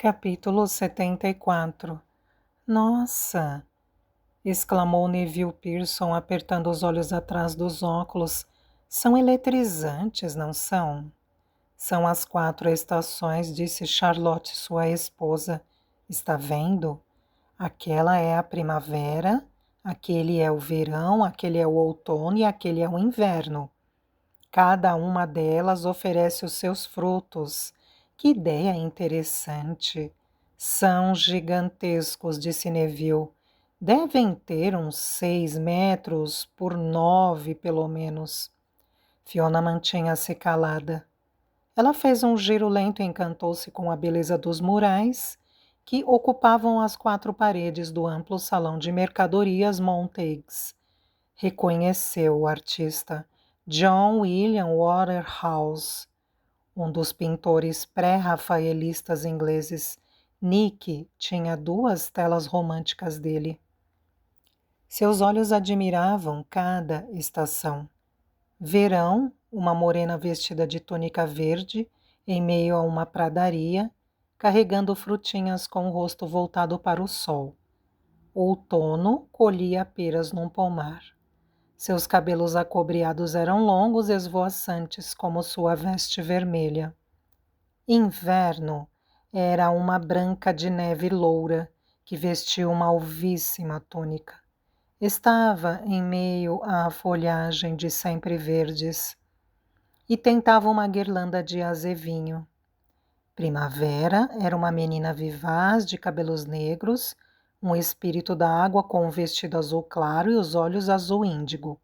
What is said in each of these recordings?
Capítulo 74. Nossa! Exclamou Neville Pearson, apertando os olhos atrás dos óculos. São eletrizantes, não são? São as 4 estações, disse Charlotte, sua esposa. Está vendo? Aquela é a primavera, aquele é o verão, aquele é o outono e aquele é o inverno. Cada uma delas oferece os seus frutos. Que ideia interessante! São gigantescos, disse Neville. Devem ter uns 6 metros por 9, pelo menos. Fiona mantinha-se calada. Ela fez um giro lento e encantou-se com a beleza dos murais que ocupavam as 4 paredes do amplo salão de mercadorias Montagues. Reconheceu o artista. John William Waterhouse, um dos pintores pré-rafaelistas ingleses. Nick tinha 2 telas românticas dele. Seus olhos admiravam cada estação. Verão, uma morena vestida de túnica verde, em meio a uma pradaria, carregando frutinhas com o rosto voltado para o sol. Outono, colhia peras num pomar. Seus cabelos acobreados eram longos e esvoaçantes, como sua veste vermelha. Inverno era uma branca de neve loura, que vestia uma alvíssima túnica. Estava em meio à folhagem de sempre verdes e tentava uma guirlanda de azevinho. Primavera era uma menina vivaz de cabelos negros, um espírito da água com um vestido azul claro e os olhos azul índigo.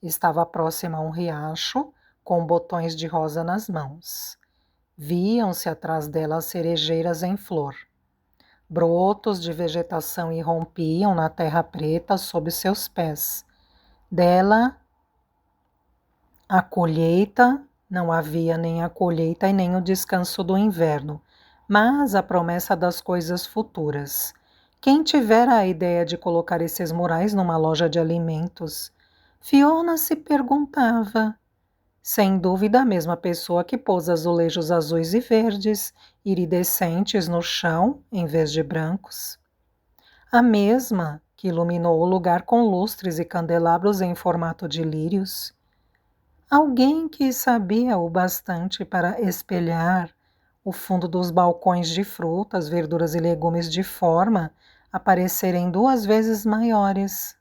Estava próxima a um riacho, com botões de rosa nas mãos. Viam-se atrás dela as cerejeiras em flor. Brotos de vegetação irrompiam na terra preta sob seus pés. Dela, a colheita, não havia nem a colheita e nem o descanso do inverno, mas a promessa das coisas futuras. Quem tivera a ideia de colocar esses murais numa loja de alimentos? Fiona se perguntava. Sem dúvida a mesma pessoa que pôs azulejos azuis e verdes, iridescentes no chão, em vez de brancos. A mesma que iluminou o lugar com lustres e candelabros em formato de lírios. Alguém que sabia o bastante para espelhar o fundo dos balcões de frutas, verduras e legumes de forma a parecerem 2 vezes maiores.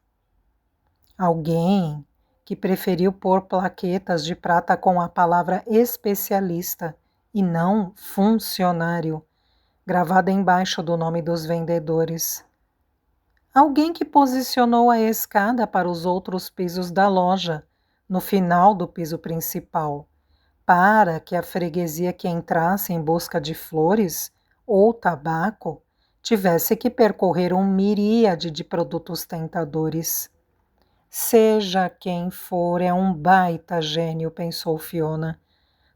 Alguém que preferiu pôr plaquetas de prata com a palavra especialista e não funcionário, gravada embaixo do nome dos vendedores. Alguém que posicionou a escada para os outros pisos da loja, no final do piso principal, para que a freguesia que entrasse em busca de flores ou tabaco tivesse que percorrer um miríade de produtos tentadores. Seja quem for, é um baita gênio, pensou Fiona.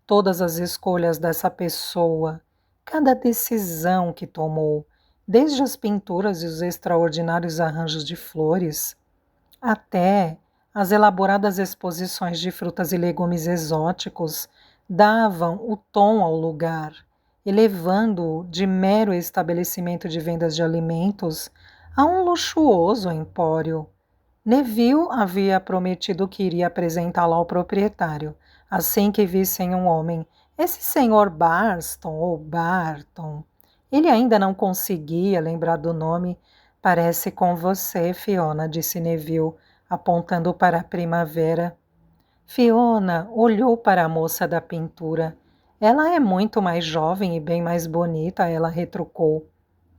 Todas as escolhas dessa pessoa, cada decisão que tomou, desde as pinturas e os extraordinários arranjos de flores, até as elaboradas exposições de frutas e legumes exóticos, davam o tom ao lugar, elevando-o de mero estabelecimento de vendas de alimentos a um luxuoso empório. Neville havia prometido que iria apresentá-la ao proprietário, assim que vissem um homem. Esse senhor Barston ou Barton. Ele ainda não conseguia lembrar do nome. Parece com você, Fiona, disse Neville, apontando para a primavera. Fiona olhou para a moça da pintura. Ela é muito mais jovem e bem mais bonita, ela retrucou.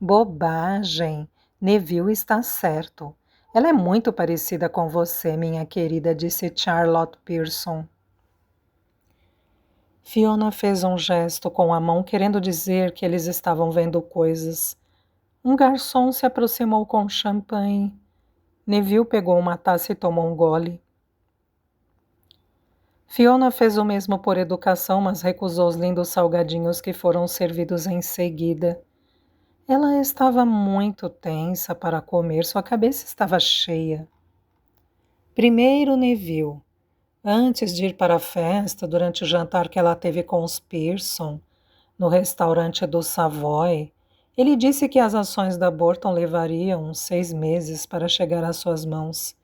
Bobagem! Neville está certo. Ela é muito parecida com você, minha querida, disse Charlotte Pearson. Fiona fez um gesto com a mão, querendo dizer que eles estavam vendo coisas. Um garçom se aproximou com champanhe. Neville pegou uma taça e tomou um gole. Fiona fez o mesmo por educação, mas recusou os lindos salgadinhos que foram servidos em seguida. Ela estava muito tensa para comer, sua cabeça estava cheia. Primeiro Neville, antes de ir para a festa, durante o jantar que ela teve com os Pearson, no restaurante do Savoy, Ele disse que as ações da Burton levariam uns 6 meses para chegar às suas mãos.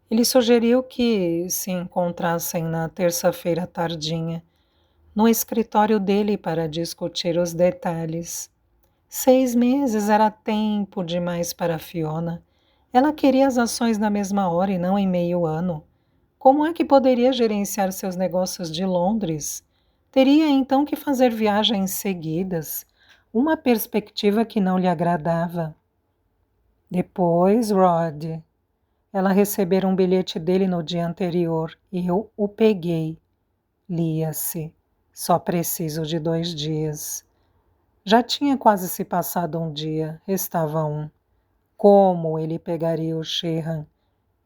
Ele sugeriu que se encontrassem na terça-feira tardinha, no escritório dele para discutir os detalhes. 6 meses era tempo demais para Fiona. Ela queria as ações na mesma hora e não em meio ano. Como é que poderia gerenciar seus negócios de Londres? Teria então que fazer viagens seguidas, uma perspectiva que não lhe agradava. Depois, Rod, ela recebera um bilhete dele no dia anterior e eu o peguei. Lia-se. Só preciso de 2 dias. Já tinha quase se passado um dia, restava um. Como ele pegaria o Sheehan?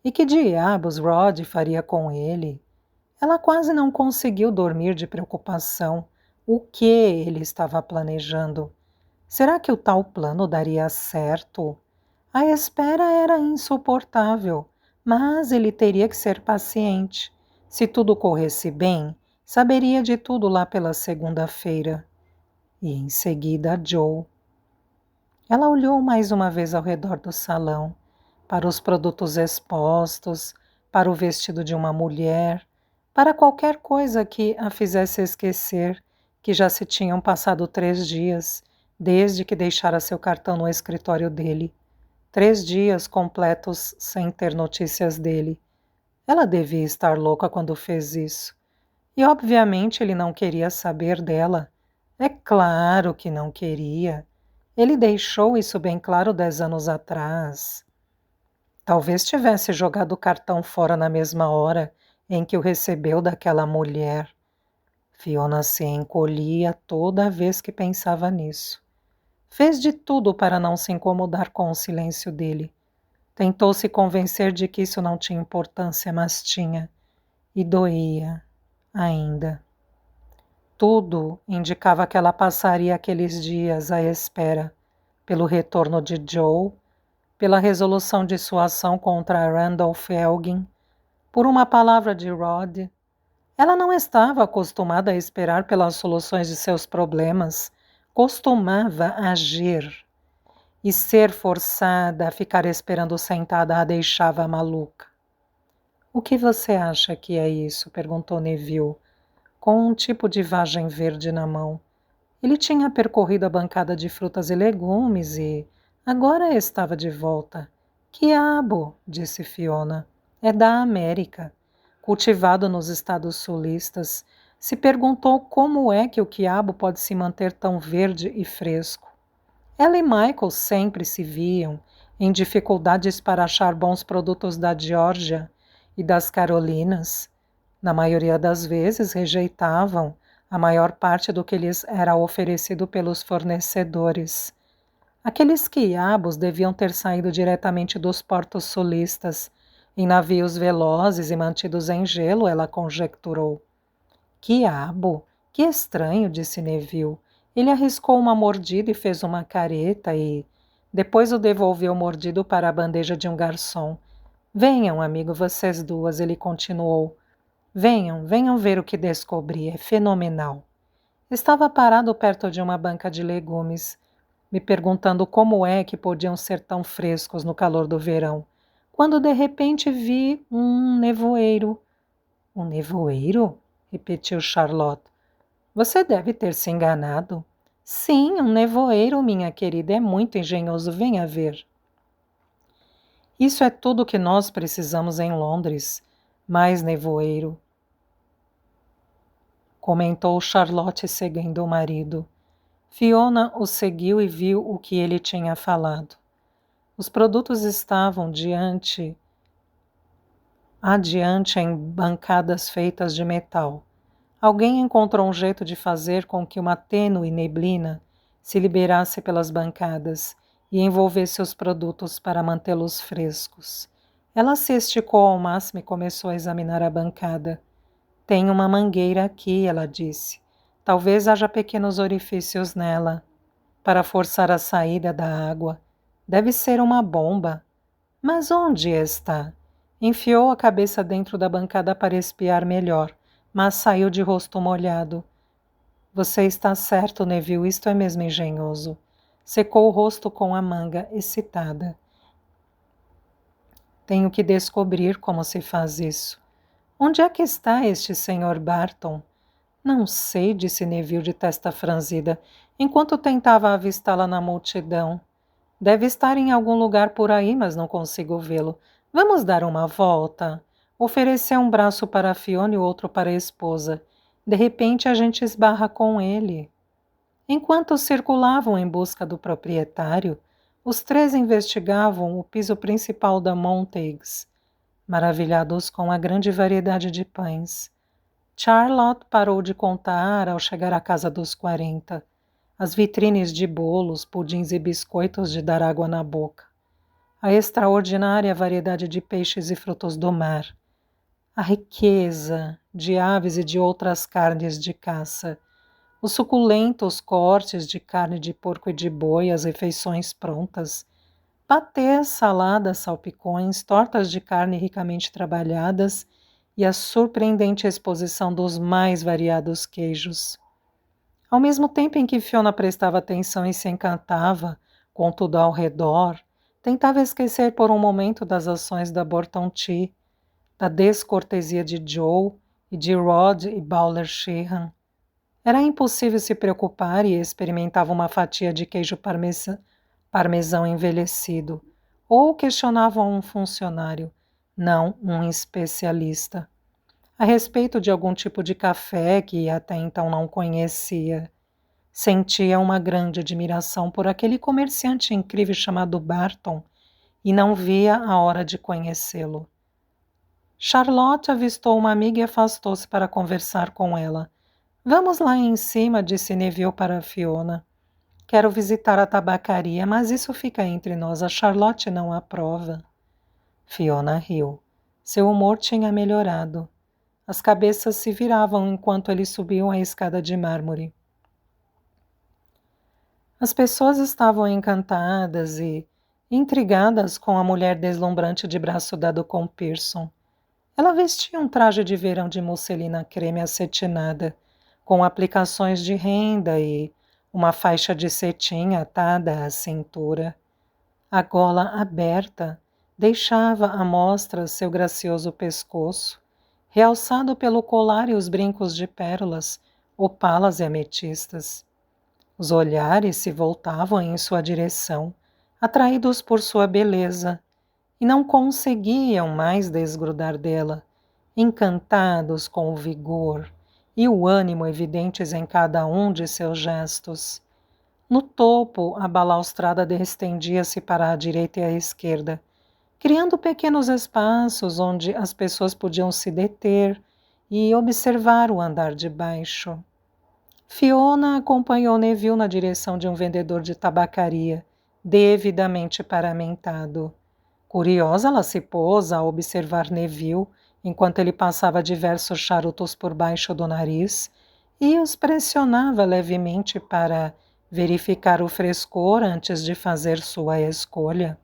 E que diabos Rod faria com ele? Ela quase não conseguiu dormir de preocupação. O que ele estava planejando? Será que o tal plano daria certo? A espera era insuportável, mas ele teria que ser paciente. Se tudo corresse bem, saberia de tudo lá pela segunda-feira. E em seguida Joe. Ela olhou mais uma vez ao redor do salão, para os produtos expostos, para o vestido de uma mulher, para qualquer coisa que a fizesse esquecer que já se tinham passado 3 dias, desde que deixara seu cartão no escritório dele. 3 dias completos sem ter notícias dele. Ela devia estar louca quando fez isso. E obviamente ele não queria saber dela. É claro que não queria. Ele deixou isso bem claro 10 anos atrás. Talvez tivesse jogado o cartão fora na mesma hora em que o recebeu daquela mulher. Fiona se encolhia toda vez que pensava nisso. Fez de tudo para não se incomodar com o silêncio dele. Tentou se convencer de que isso não tinha importância, mas tinha. E doía, ainda. Tudo indicava que ela passaria aqueles dias à espera, pelo retorno de Joe, pela resolução de sua ação contra Randolph Elgin, por uma palavra de Rod. Ela não estava acostumada a esperar pelas soluções de seus problemas, costumava agir. E ser forçada a ficar esperando sentada a deixava maluca. O que você acha que é isso? Perguntou Neville, com um tipo de vagem verde na mão. Ele tinha percorrido a bancada de frutas e legumes e agora estava de volta. Quiabo, disse Fiona, é da América, cultivado nos estados sulistas. Se perguntou como é que o quiabo pode se manter tão verde e fresco. Ela e Michael sempre se viam em dificuldades para achar bons produtos da Geórgia e das Carolinas. Na maioria das vezes rejeitavam a maior parte do que lhes era oferecido pelos fornecedores. Aqueles quiabos deviam ter saído diretamente dos portos sulistas, em navios velozes e mantidos em gelo, ela conjecturou. Quiabo? Que estranho, disse Neville. Ele arriscou uma mordida e fez uma careta e depois o devolveu mordido para a bandeja de um garçom. Venham, amigo, vocês duas, ele continuou. Venham ver o que descobri, é fenomenal. Estava parado perto de uma banca de legumes, me perguntando como é que podiam ser tão frescos no calor do verão, quando de repente vi um nevoeiro. Um nevoeiro? Repetiu Charlotte. Você deve ter se enganado. Sim, um nevoeiro, minha querida, é muito engenhoso, venha ver. Isso é tudo o que nós precisamos em Londres. Mais nevoeiro. Comentou Charlotte seguindo o marido. Fiona o seguiu e viu o que ele tinha falado. Os produtos estavam adiante em bancadas feitas de metal. Alguém encontrou um jeito de fazer com que uma tênue neblina se liberasse pelas bancadas e envolvesse os produtos para mantê-los frescos. Ela se esticou ao máximo e começou a examinar a bancada. Tem uma mangueira aqui, ela disse. Talvez haja pequenos orifícios nela, para forçar a saída da água. Deve ser uma bomba. Mas onde está? Enfiou a cabeça dentro da bancada para espiar melhor, mas saiu de rosto molhado. Você está certo, Neville, isto é mesmo engenhoso. Secou o rosto com a manga, excitada. Tenho que descobrir como se faz isso. Onde é que está este Sr. Barton? Não sei, disse Neville de testa franzida, enquanto tentava avistá-la na multidão. Deve estar em algum lugar por aí, mas não consigo vê-lo. Vamos dar uma volta? Ofereceu um braço para a Fiona e o outro para a esposa. De repente, a gente esbarra com ele. Enquanto circulavam em busca do proprietário, os três investigavam o piso principal da Montagues, maravilhados com a grande variedade de pães. Charlotte parou de contar ao chegar à casa dos 40. As vitrines de bolos, pudins e biscoitos de dar água na boca. A extraordinária variedade de peixes e frutos do mar. A riqueza de aves e de outras carnes de caça. Os suculentos cortes de carne de porco e de boi, as refeições prontas. Patês, saladas, salpicões, tortas de carne ricamente trabalhadas e a surpreendente exposição dos mais variados queijos. Ao mesmo tempo em que Fiona prestava atenção e se encantava com tudo ao redor, tentava esquecer por um momento das ações da Borton Tea, da descortesia de Joe e de Rod e Bowler Sheehan. Era impossível se preocupar e experimentava uma fatia de queijo parmesão envelhecido, ou questionava um funcionário, não um especialista, a respeito de algum tipo de café que até então não conhecia. Sentia uma grande admiração por aquele comerciante incrível chamado Barton e não via a hora de conhecê-lo. Charlotte avistou uma amiga e afastou-se para conversar com ela. Vamos lá em cima, disse Neville para Fiona. Quero visitar a tabacaria, mas isso fica entre nós. A Charlotte não aprova. Fiona riu. Seu humor tinha melhorado. As cabeças se viravam enquanto eles subiam a escada de mármore. As pessoas estavam encantadas e intrigadas com a mulher deslumbrante de braço dado com Pearson. Ela vestia um traje de verão de musselina creme acetinada, com aplicações de renda e uma faixa de cetim atada à cintura. A gola aberta deixava à mostra seu gracioso pescoço, realçado pelo colar e os brincos de pérolas, opalas e ametistas. Os olhares se voltavam em sua direção, atraídos por sua beleza, e não conseguiam mais desgrudar dela, encantados com o vigor e o ânimo evidentes em cada um de seus gestos. No topo, a balaustrada estendia-se para a direita e a esquerda, criando pequenos espaços onde as pessoas podiam se deter e observar o andar de baixo. Fiona acompanhou Neville na direção de um vendedor de tabacaria, devidamente paramentado. Curiosa, ela se pôs a observar Neville enquanto ele passava diversos charutos por baixo do nariz e os pressionava levemente para verificar o frescor antes de fazer sua escolha.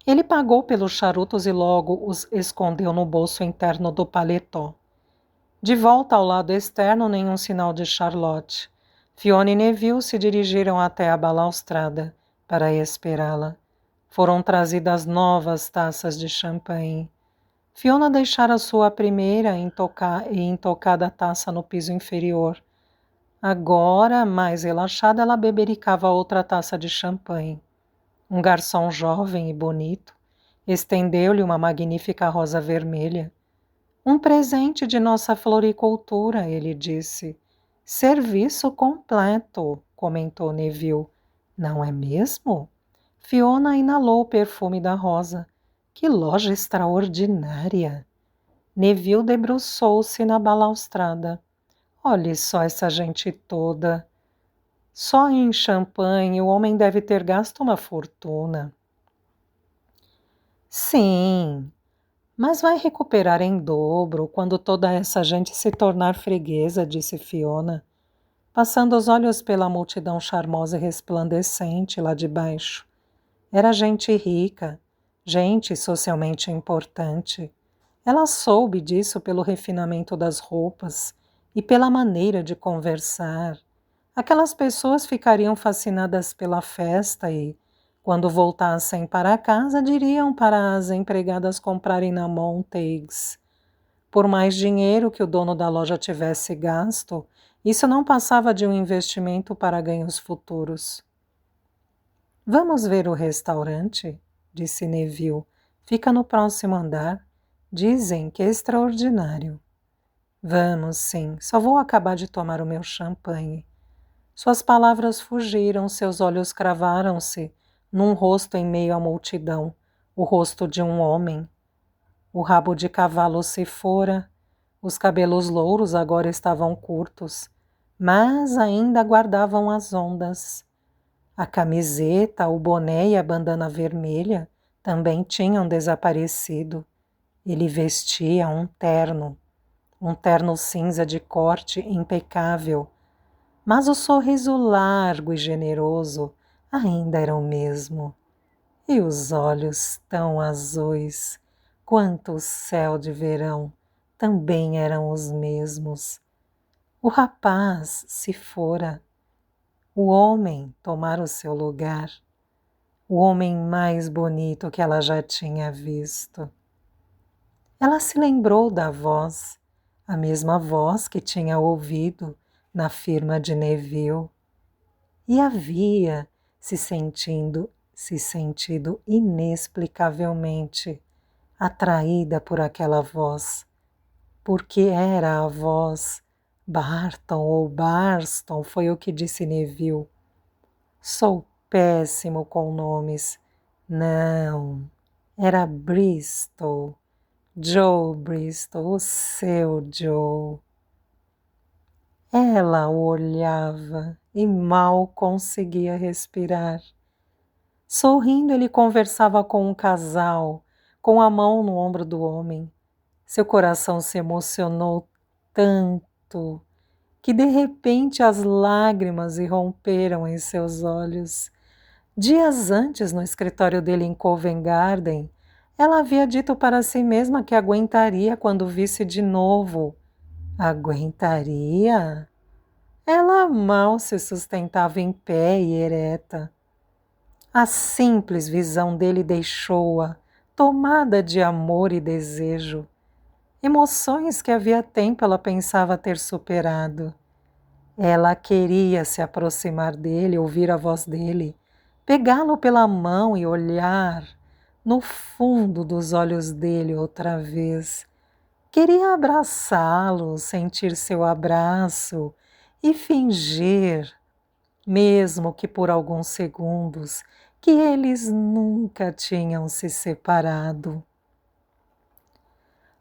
Ele pagou pelos charutos e logo os escondeu no bolso interno do paletó. De volta ao lado externo, nenhum sinal de Charlotte. Fiona e Neville se dirigiram até a balaustrada para esperá-la. Foram trazidas novas taças de champanhe. Fiona deixara sua primeira e intocada taça no piso inferior. Agora, mais relaxada, ela bebericava outra taça de champanhe. Um garçom jovem e bonito estendeu-lhe uma magnífica rosa vermelha. Um presente de nossa floricultura, ele disse. Serviço completo, comentou Neville. Não é mesmo? Fiona inalou o perfume da rosa. Que loja extraordinária! Neville debruçou-se na balaustrada. Olhe só essa gente toda. Só em champanhe o homem deve ter gasto uma fortuna. Sim, mas vai recuperar em dobro quando toda essa gente se tornar freguesa, disse Fiona, passando os olhos pela multidão charmosa e resplandecente lá de baixo. Era gente rica, gente socialmente importante. Ela soube disso pelo refinamento das roupas e pela maneira de conversar. Aquelas pessoas ficariam fascinadas pela festa e, quando voltassem para casa, diriam para as empregadas comprarem na Montagues. Por mais dinheiro que o dono da loja tivesse gasto, isso não passava de um investimento para ganhos futuros. Vamos ver o restaurante? Disse Neville. Fica no próximo andar. Dizem que é extraordinário. Vamos, sim. Só vou acabar de tomar o meu champanhe. Suas palavras fugiram, seus olhos cravaram-se num rosto em meio à multidão, o rosto de um homem. O rabo de cavalo se fora, os cabelos louros agora estavam curtos, mas ainda guardavam as ondas. A camiseta, o boné e a bandana vermelha também tinham desaparecido. Ele vestia um terno cinza de corte impecável, mas o sorriso largo e generoso ainda era o mesmo. E os olhos tão azuis, quanto o céu de verão, também eram os mesmos. O rapaz se fora. O homem tomara o seu lugar. O homem mais bonito que ela já tinha visto. Ela se lembrou da voz, a mesma voz que tinha ouvido na firma de Neville, e havia se sentido inexplicavelmente atraída por aquela voz, porque era a voz Barton ou Barston, foi o que disse Neville. Sou péssimo com nomes. Não, era Bristol. Joe Bristol, o seu Joe. Ela o olhava e mal conseguia respirar. Sorrindo, ele conversava com um casal, com a mão no ombro do homem. Seu coração se emocionou tanto que de repente as lágrimas irromperam em seus olhos. Dias antes, no escritório dele em Covent Garden, ela havia dito para si mesma que aguentaria quando visse de novo. Aguentaria? Ela mal se sustentava em pé e ereta. A simples visão dele deixou-a tomada de amor e desejo. Emoções que havia tempo ela pensava ter superado. Ela queria se aproximar dele, ouvir a voz dele, pegá-lo pela mão e olhar no fundo dos olhos dele outra vez. Queria abraçá-lo, sentir seu abraço e fingir, mesmo que por alguns segundos, que eles nunca tinham se separado.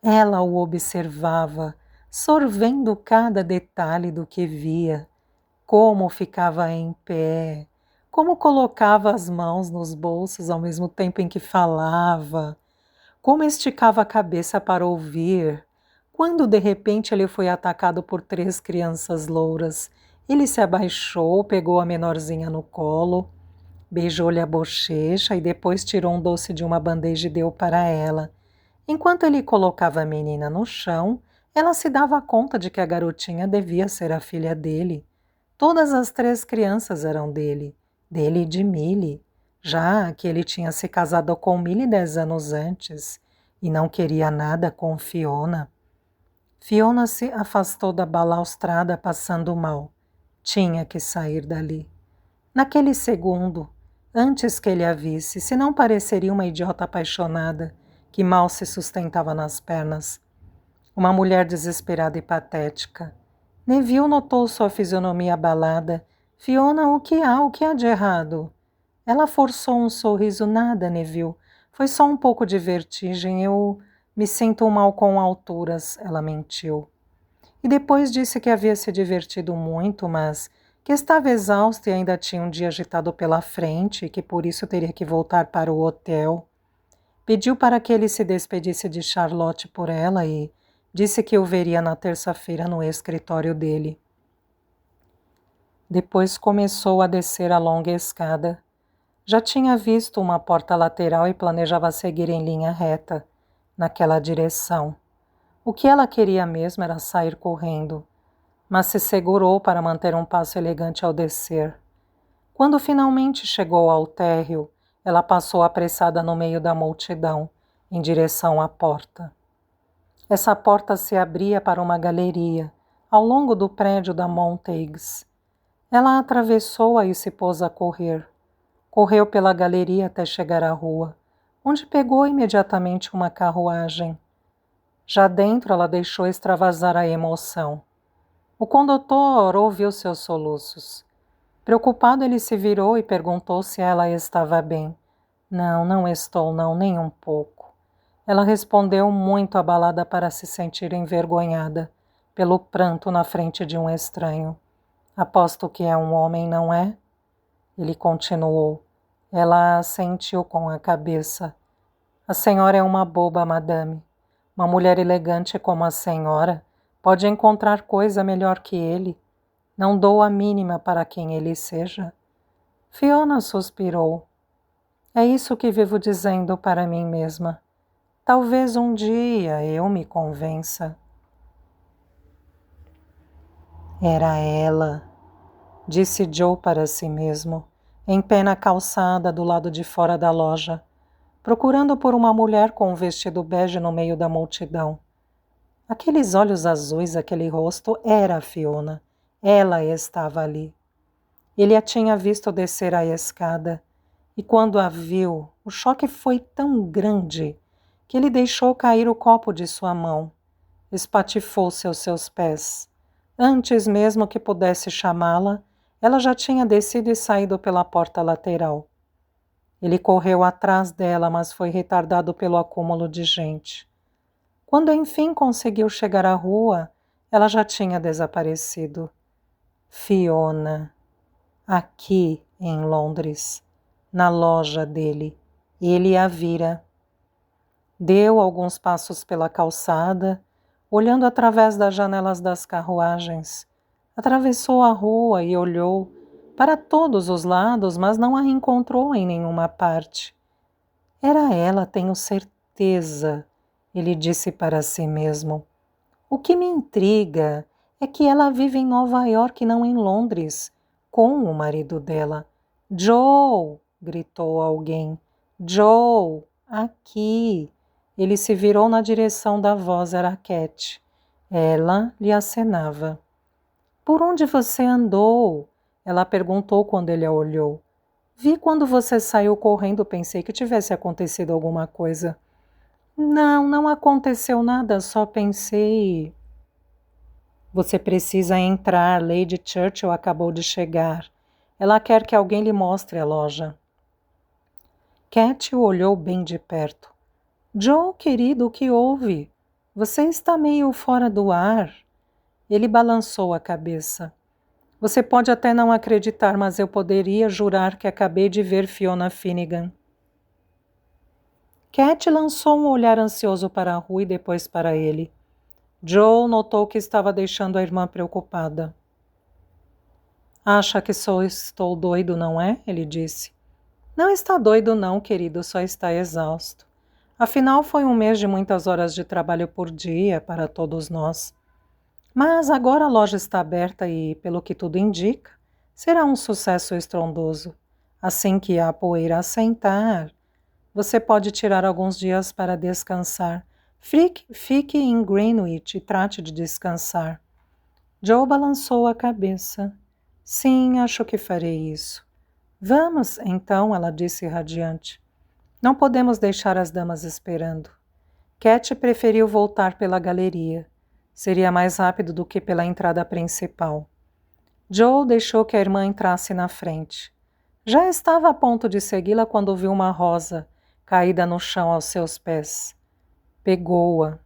Ela o observava, sorvendo cada detalhe do que via, como ficava em pé, como colocava as mãos nos bolsos ao mesmo tempo em que falava, como esticava a cabeça para ouvir. Quando de repente ele foi atacado por 3 crianças louras, ele se abaixou, pegou a menorzinha no colo, beijou-lhe a bochecha e depois tirou um doce de uma bandeja e deu para ela. Enquanto ele colocava a menina no chão, ela se dava conta de que a garotinha devia ser a filha dele. Todas as 3 crianças eram dele e de Millie, já que ele tinha se casado com Millie 10 anos antes e não queria nada com Fiona. Fiona se afastou da balaustrada passando mal. Tinha que sair dali. Naquele segundo, antes que ele a visse, se não pareceria uma idiota apaixonada que mal se sustentava nas pernas. Uma mulher desesperada e patética. Neville notou sua fisionomia abalada. Fiona, o que há? O que há de errado? Ela forçou um sorriso. Nada, Neville. Foi só um pouco de vertigem. Eu me sinto mal com alturas, ela mentiu. E depois disse que havia se divertido muito, mas que estava exausta e ainda tinha um dia agitado pela frente e que por isso teria que voltar para o hotel. Pediu para que ele se despedisse de Charlotte por ela e disse que o veria na terça-feira no escritório dele. Depois começou a descer a longa escada. Já tinha visto uma porta lateral e planejava seguir em linha reta, naquela direção. O que ela queria mesmo era sair correndo. mas se segurou para manter um passo elegante ao descer. Quando finalmente chegou ao térreo, ela passou apressada no meio da multidão, em direção à porta. Essa porta se abria para uma galeria, ao longo do prédio da Montagues. Ela atravessou-a e se pôs a correr. Correu pela galeria até chegar à rua, onde pegou imediatamente uma carruagem. Já dentro, ela deixou extravasar a emoção. O condutor ouviu seus soluços. Preocupado, ele se virou e perguntou se ela estava bem. Não, não estou, não, nem um pouco. Ela respondeu muito abalada para se sentir envergonhada pelo pranto na frente de um estranho. Aposto que é um homem, não é? Ele continuou. Ela assentiu com a cabeça. A senhora é uma boba, madame. Uma mulher elegante como a senhora pode encontrar coisa melhor que ele. Não dou a mínima para quem ele seja. Fiona suspirou. É isso que vivo dizendo para mim mesma. Talvez um dia eu me convença. Era ela, disse Joe para si mesmo, em pé na calçada do lado de fora da loja, procurando por uma mulher com um vestido bege no meio da multidão. Aqueles olhos azuis, aquele rosto, era a Fiona. Ela estava ali. Ele a tinha visto descer a escada, e quando a viu, o choque foi tão grande que ele deixou cair o copo de sua mão. Espatifou-se aos seus pés. Antes mesmo que pudesse chamá-la, ela já tinha descido e saído pela porta lateral. Ele correu atrás dela, mas foi retardado pelo acúmulo de gente. Quando enfim conseguiu chegar à rua, ela já tinha desaparecido. Fiona, aqui em Londres, na loja dele, ele a vira. Deu alguns passos pela calçada, olhando através das janelas das carruagens. Atravessou a rua e olhou para todos os lados, mas não a encontrou em nenhuma parte. Era ela, tenho certeza, ele disse para si mesmo. O que me intriga é que ela vive em Nova York e não em Londres, com o marido dela. Joe! Gritou alguém. Joe! Aqui! Ele se virou na direção da voz, era Cat. Ela lhe acenava. Por onde você andou? Ela perguntou quando ele a olhou. Vi quando você saiu correndo, pensei que tivesse acontecido alguma coisa. Não, não aconteceu nada, só pensei. Você precisa entrar, Lady Churchill acabou de chegar. Ela quer que alguém lhe mostre a loja. Cat o olhou bem de perto. Joe, querido, o que houve? Você está meio fora do ar. Ele balançou a cabeça. Você pode até não acreditar, mas eu poderia jurar que acabei de ver Fiona Finnegan. Cat lançou um olhar ansioso para a rua e depois para ele. Joe notou que estava deixando a irmã preocupada. Acha que estou doido, não é? Ele disse. Não está doido não, querido, só está exausto. Afinal, foi um mês de muitas horas de trabalho por dia para todos nós. Mas agora a loja está aberta e, pelo que tudo indica, será um sucesso estrondoso. Assim que a poeira assentar, você pode tirar alguns dias para descansar. Fique em Greenwich e trate de descansar. Joe balançou a cabeça. Sim, acho que farei isso. Vamos, então, ela disse radiante. Não podemos deixar as damas esperando. Cat preferiu voltar pela galeria. Seria mais rápido do que pela entrada principal. Joe deixou que a irmã entrasse na frente. Já estava a ponto de segui-la quando viu uma rosa caída no chão aos seus pés. Pegou-a.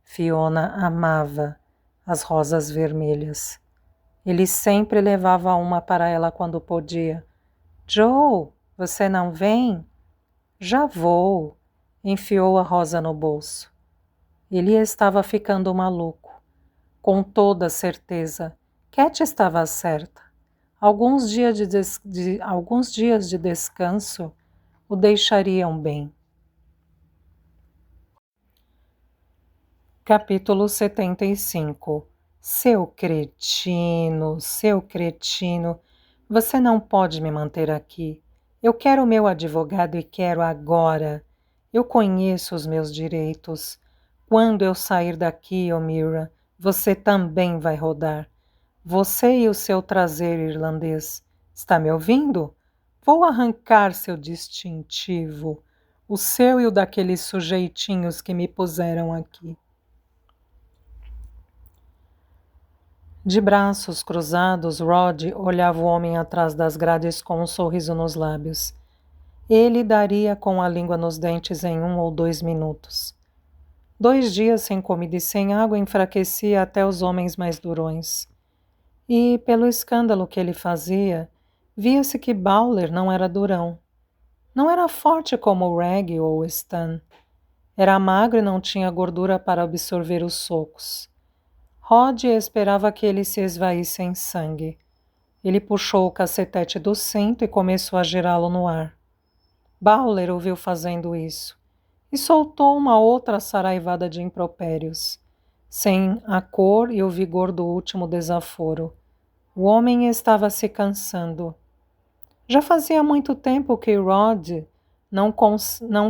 Fiona amava as rosas vermelhas. Ele sempre levava uma para ela quando podia. Joe, você não vem? Já vou. Enfiou a rosa no bolso. Ele estava ficando maluco. Com toda certeza, Cat estava certa. Alguns dias de descanso o deixariam bem. Capítulo 75. Seu cretino, seu cretino, você não pode me manter aqui. Eu quero meu advogado e quero agora. Eu conheço os meus direitos. Quando eu sair daqui, O'Meara, você também vai rodar. Você e o seu traseiro irlandês. Está me ouvindo? Vou arrancar seu distintivo, o seu e o daqueles sujeitinhos que me puseram aqui. De braços cruzados, Rod olhava o homem atrás das grades com um sorriso nos lábios. Ele daria com a língua nos dentes em 1 ou 2 minutos. 2 dias sem comida e sem água enfraquecia até os homens mais durões. E, pelo escândalo que ele fazia, via-se que Bowler não era durão. Não era forte como o Reg ou o Stan. Era magro e não tinha gordura para absorver os socos. Rod esperava que ele se esvaísse em sangue. Ele puxou o cacetete do cinto e começou a girá-lo no ar. Bowler o viu fazendo isso e soltou uma outra saraivada de impropérios, sem a cor e o vigor do último desaforo. O homem estava se cansando. Já fazia muito tempo que Rod não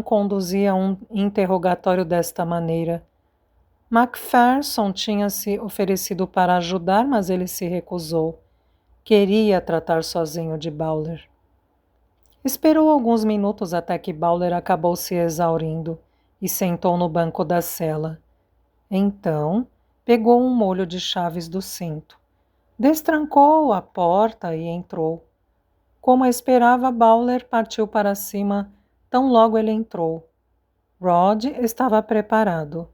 conduzia um interrogatório desta maneira. Macpherson tinha se oferecido para ajudar, mas ele se recusou. Queria tratar sozinho de Bowler. Esperou alguns minutos até que Bowler acabou se exaurindo e sentou no banco da cela. Então, pegou um molho de chaves do cinto. Destrancou a porta e entrou. Como esperava, Bowler partiu para cima tão logo ele entrou. Rod estava preparado.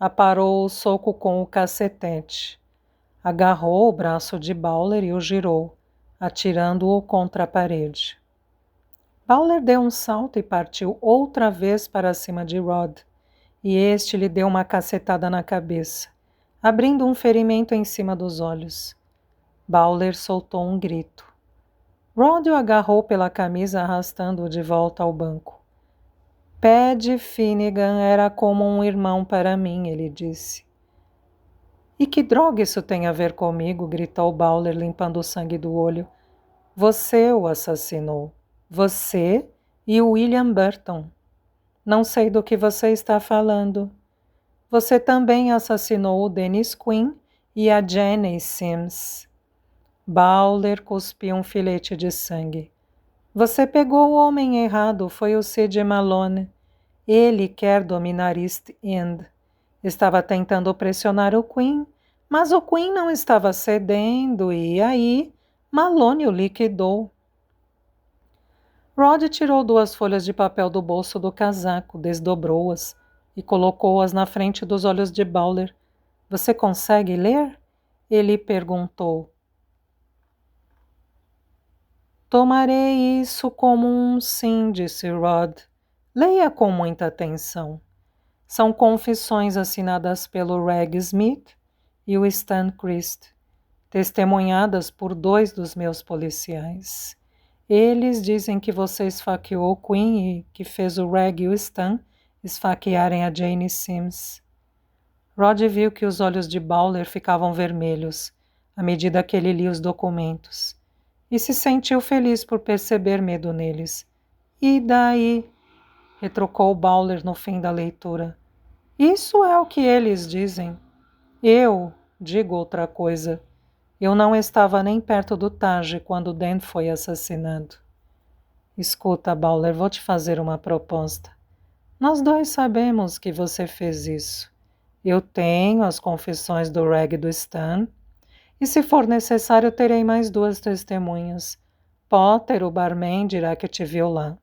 Aparou o soco com o cacetete. Agarrou o braço de Bowler e o girou, atirando-o contra a parede. Bowler deu um salto e partiu outra vez para cima de Rod, e este lhe deu uma cacetada na cabeça, abrindo um ferimento em cima dos olhos. Bowler soltou um grito. Rod o agarrou pela camisa, arrastando-o de volta ao banco. Paddy Finnegan era como um irmão para mim, ele disse. E que droga isso tem a ver comigo? Gritou Bowler, limpando o sangue do olho. Você o assassinou. Você e o William Burton. Não sei do que você está falando. Você também assassinou o Dennis Quinn e a Jenny Sims. Bowler cuspiu um filete de sangue. Você pegou o homem errado, foi o Sid Malone. Ele quer dominar East End. Estava tentando pressionar o Quinn, mas o Quinn não estava cedendo e aí Malone o liquidou. Rod tirou 2 folhas de papel do bolso do casaco, desdobrou-as e colocou-as na frente dos olhos de Bowler. Você consegue ler? Ele perguntou. Tomarei isso como um sim, disse Rod. Leia com muita atenção. São confissões assinadas pelo Reg Smith e o Stan Christ, testemunhadas por 2 dos meus policiais. Eles dizem que você esfaqueou o Quinn e que fez o Reg e o Stan esfaquearem a Jane Sims. Rod viu que os olhos de Bowler ficavam vermelhos à medida que ele lia os documentos e se sentiu feliz por perceber medo neles. E daí? Retrucou Bowler no fim da leitura. Isso é o que eles dizem. Eu digo outra coisa. Eu não estava nem perto do Taj quando Dan foi assassinado. Escuta, Bowler, vou te fazer uma proposta. Nós 2 sabemos que você fez isso. Eu tenho as confissões do Reg e do Stan, e se for necessário terei mais 2 testemunhas. Potter, o barman, dirá que te viu lá.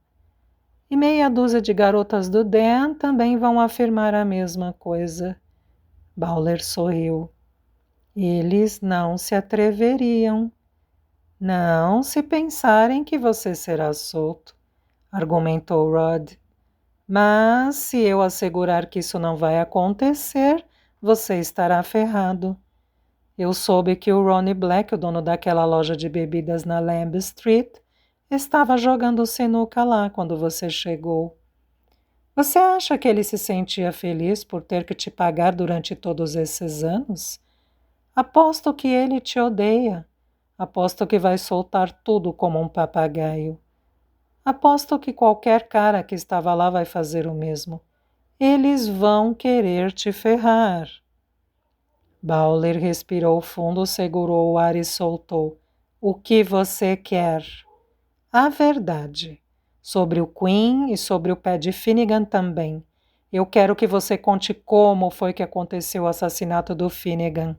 E meia dúzia de garotas do Dan também vão afirmar a mesma coisa. Bowler sorriu. Eles não se atreveriam. Não se pensarem que você será solto, argumentou Rod. Mas se eu assegurar que isso não vai acontecer, você estará ferrado. Eu soube que o Ronnie Black, o dono daquela loja de bebidas na Lamb Street, estava jogando sinuca lá quando você chegou. Você acha que ele se sentia feliz por ter que te pagar durante todos esses anos? Aposto que ele te odeia. Aposto que vai soltar tudo como um papagaio. Aposto que qualquer cara que estava lá vai fazer o mesmo. Eles vão querer te ferrar. Bowler respirou fundo, segurou o ar e soltou. O que você quer? A verdade. Sobre o Queen e sobre o pé de Finnegan também. Eu quero que você conte como foi que aconteceu o assassinato do Finnegan.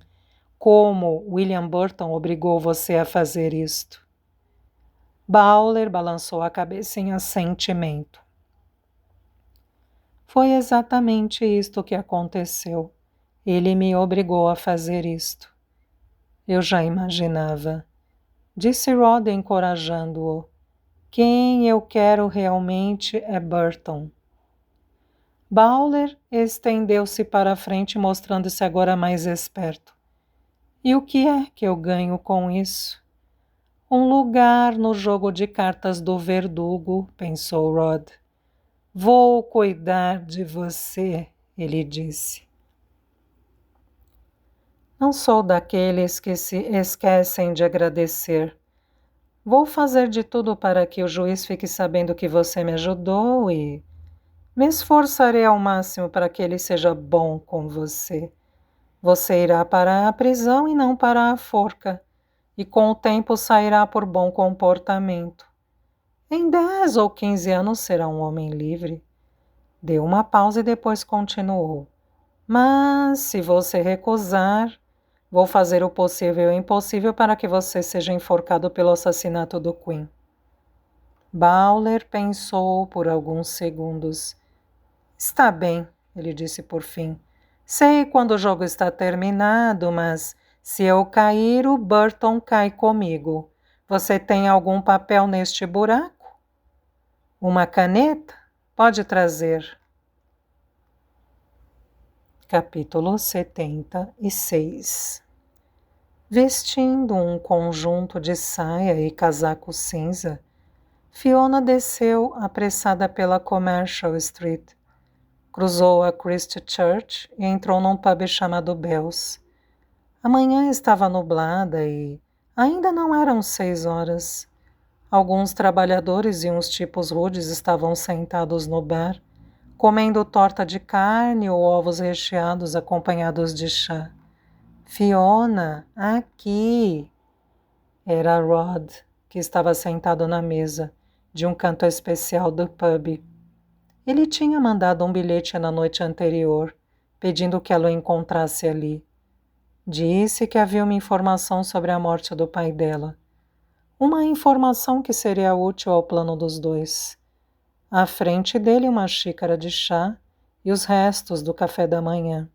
Como William Burton obrigou você a fazer isto? Bowler balançou a cabeça em assentimento. Foi exatamente isto que aconteceu. Ele me obrigou a fazer isto. Eu já imaginava. Disse Rod encorajando-o. Quem eu quero realmente é Burton. Bowler estendeu-se para a frente, mostrando-se agora mais esperto. E o que é que eu ganho com isso? Um lugar no jogo de cartas do verdugo, pensou Rod. Vou cuidar de você, ele disse. Não sou daqueles que se esquecem de agradecer. Vou fazer de tudo para que o juiz fique sabendo que você me ajudou e me esforçarei ao máximo para que ele seja bom com você. Você irá para a prisão e não para a forca, e com o tempo sairá por bom comportamento. Em 10 ou 15 anos será um homem livre. Deu uma pausa e depois continuou. Mas, se você recusar, vou fazer o possível e o impossível para que você seja enforcado pelo assassinato do Queen. Bowler pensou por alguns segundos. Está bem, ele disse por fim. Sei quando o jogo está terminado, mas se eu cair, o Burton cai comigo. Você tem algum papel neste buraco? Uma caneta? Pode trazer. Capítulo 76. Vestindo um conjunto de saia e casaco cinza, Fiona desceu apressada pela Commercial Street. Cruzou a Christ Church e entrou num pub chamado Bell's. A manhã estava nublada e ainda não eram 6 horas. Alguns trabalhadores e uns tipos rudes estavam sentados no bar, comendo torta de carne ou ovos recheados acompanhados de chá. Fiona, aqui! Era Rod, que estava sentado na mesa, de um canto especial do pub. Ele tinha mandado um bilhete na noite anterior, pedindo que ela o encontrasse ali. Disse que havia uma informação sobre a morte do pai dela. Uma informação que seria útil ao plano dos dois. À frente dele, uma xícara de chá e os restos do café da manhã.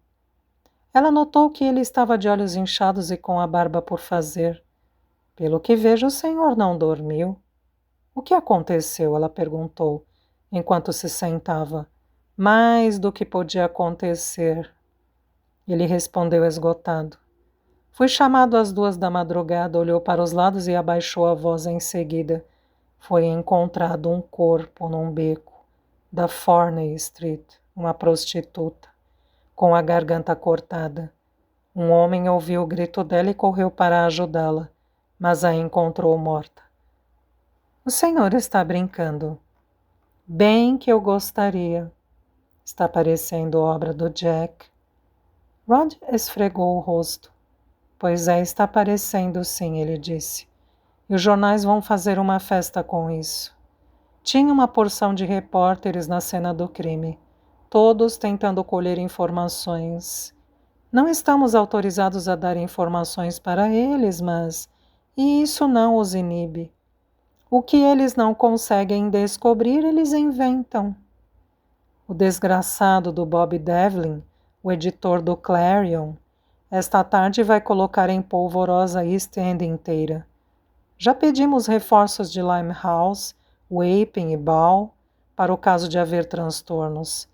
Ela notou que ele estava de olhos inchados e com a barba por fazer. Pelo que vejo, o senhor não dormiu. O que aconteceu? Ela perguntou, enquanto se sentava. Mais do que podia acontecer. Ele respondeu esgotado. Fui chamado às 2 da madrugada, olhou para os lados e abaixou a voz em seguida. Foi encontrado um corpo num beco da Forney Street, uma prostituta, com a garganta cortada. Um homem ouviu o grito dela e correu para ajudá-la, mas a encontrou morta. O senhor está brincando. Bem que eu gostaria. Está parecendo obra do Jack. Rod esfregou o rosto. Pois é, está parecendo sim, ele disse. E os jornais vão fazer uma festa com isso. Tinha uma porção de repórteres na cena do crime, todos tentando colher informações. Não estamos autorizados a dar informações para eles, mas isso não os inibe. O que eles não conseguem descobrir, eles inventam. O desgraçado do Bob Devlin, o editor do Clarion, esta tarde vai colocar em polvorosa a East End inteira. Já pedimos reforços de Limehouse, Wapping e Bow para o caso de haver transtornos.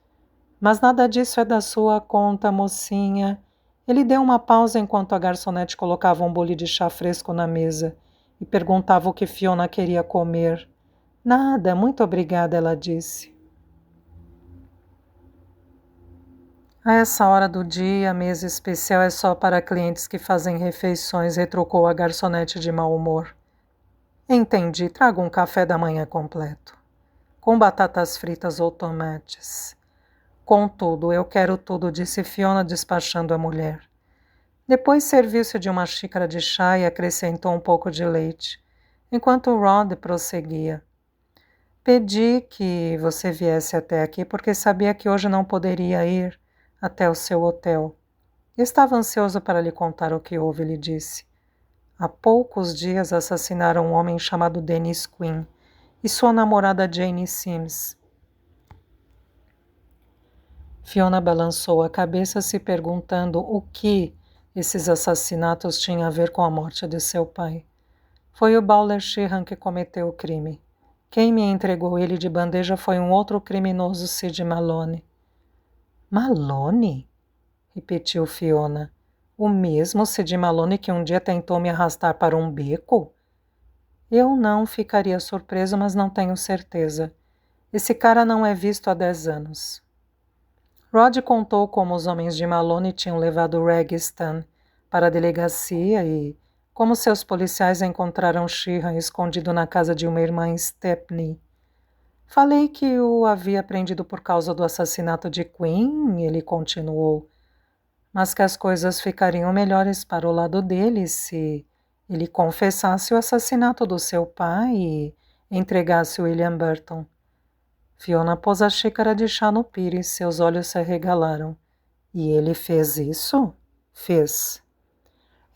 Mas nada disso é da sua conta, mocinha. Ele deu uma pausa enquanto a garçonete colocava um bule de chá fresco na mesa e perguntava o que Fiona queria comer. Nada, muito obrigada, ela disse. A essa hora do dia, a mesa especial é só para clientes que fazem refeições, retrucou a garçonete de mau humor. Entendi, traga um café da manhã completo. Com batatas fritas ou tomates. Com tudo, eu quero tudo, disse Fiona, despachando a mulher. Depois serviu-se de uma xícara de chá e acrescentou um pouco de leite, enquanto Rod prosseguia. Pedi que você viesse até aqui porque sabia que hoje não poderia ir até o seu hotel. Estava ansioso para lhe contar o que houve, ele disse. Há poucos dias assassinaram um homem chamado Dennis Quinn e sua namorada Jane Sims. Fiona balançou a cabeça se perguntando o que esses assassinatos tinham a ver com a morte de seu pai. Foi o Bowler Sheehan que cometeu o crime. Quem me entregou ele de bandeja foi um outro criminoso, Sid Malone. Malone? Repetiu Fiona. O mesmo Sid Malone que um dia tentou me arrastar para um beco? Eu não ficaria surpreso, mas não tenho certeza. Esse cara não é visto há 10 anos. Rod contou como os homens de Malone tinham levado Reg Stan para a delegacia e como seus policiais encontraram Sheehan escondido na casa de uma irmã em Stepney. Falei que o havia prendido por causa do assassinato de Quinn, ele continuou, mas que as coisas ficariam melhores para o lado dele se ele confessasse o assassinato do seu pai e entregasse William Burton. Fiona pôs a xícara de chá no pires, seus olhos se arregalaram. E ele fez isso? Fez.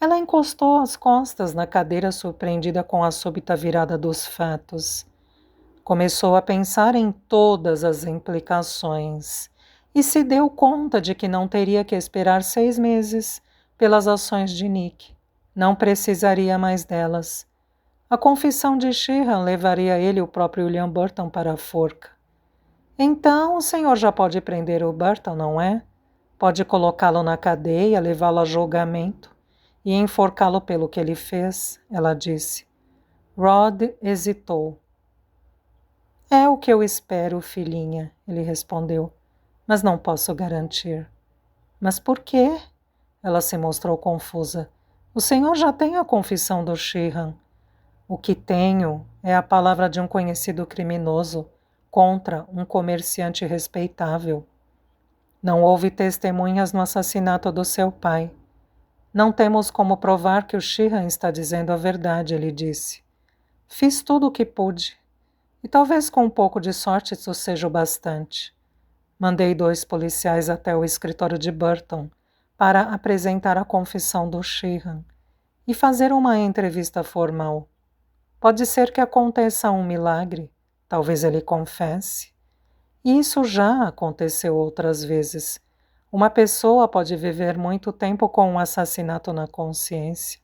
Ela encostou as costas na cadeira, surpreendida com a súbita virada dos fatos. Começou a pensar em todas as implicações e se deu conta de que não teria que esperar 6 meses pelas ações de Nick. Não precisaria mais delas. A confissão de Sheehan levaria ele e o próprio William Burton para a forca. Então o senhor já pode prender o Burton, não é? Pode colocá-lo na cadeia, levá-lo a julgamento e enforcá-lo pelo que ele fez, ela disse. Rod hesitou. É o que eu espero, filhinha, ele respondeu, mas não posso garantir. Mas por quê? Ela se mostrou confusa. O senhor já tem a confissão do Sheehan. O que tenho é a palavra de um conhecido criminoso contra um comerciante respeitável. Não houve testemunhas no assassinato do seu pai. Não temos como provar que o Sheehan está dizendo a verdade, ele disse. Fiz tudo o que pude, e talvez com um pouco de sorte isso seja o bastante. Mandei 2 policiais até o escritório de Burton para apresentar a confissão do Sheehan e fazer uma entrevista formal. Pode ser que aconteça um milagre, talvez ele confesse. E isso já aconteceu outras vezes. Uma pessoa pode viver muito tempo com um assassinato na consciência.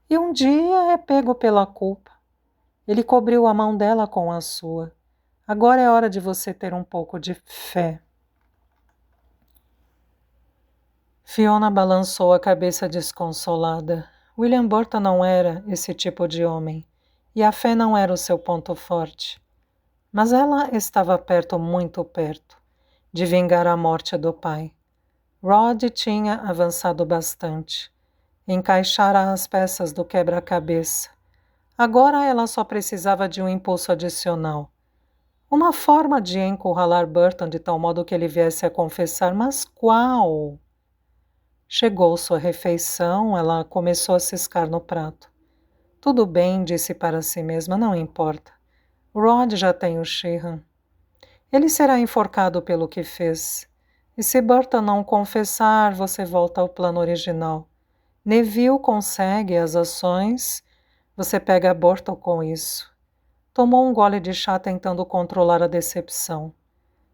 E um dia é pego pela culpa. Ele cobriu a mão dela com a sua. Agora é hora de você ter um pouco de fé. Fiona balançou a cabeça desconsolada. William Burton não era esse tipo de homem, e a fé não era o seu ponto forte. Mas ela estava perto, muito perto, de vingar a morte do pai. Rod tinha avançado bastante. Encaixara as peças do quebra-cabeça. Agora ela só precisava de um impulso adicional. Uma forma de encurralar Burton de tal modo que ele viesse a confessar, mas qual? Chegou sua refeição, ela começou a ciscar no prato. Tudo bem, disse para si mesma, não importa. Rod já tem o Sheehan. Ele será enforcado pelo que fez. E se Burton não confessar, você volta ao plano original. Neville consegue as ações, você pega Burton com isso. Tomou um gole de chá tentando controlar a decepção.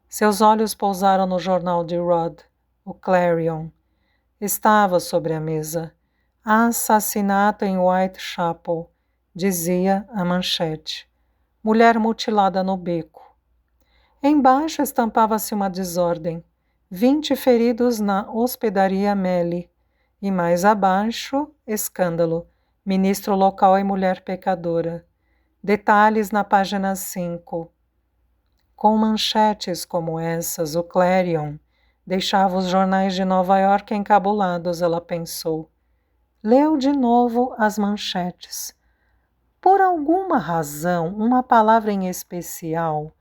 Seus olhos pousaram no jornal de Rod, o Clarion. Estava sobre a mesa. Assassinato em Whitechapel, dizia a manchete. Mulher mutilada no beco. Embaixo estampava-se uma desordem. 20 feridos na hospedaria Melly. E mais abaixo, escândalo. Ministro local e mulher pecadora. Detalhes na página 5. Com manchetes como essas, o Clarion Deixava os jornais de Nova York encabulados, ela pensou. Leu de novo as manchetes. Por alguma razão, uma palavra em especial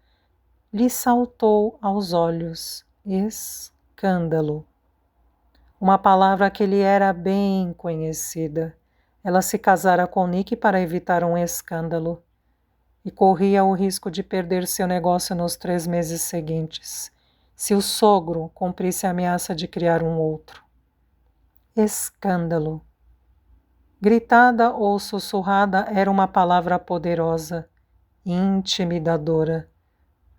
lhe saltou aos olhos. Escândalo. Uma palavra que lhe era bem conhecida. Ela se casara com Nick para evitar um escândalo e corria o risco de perder seu negócio nos 3 meses seguintes, se o sogro cumprisse a ameaça de criar um outro. Escândalo. Gritada ou sussurrada era uma palavra poderosa, intimidadora,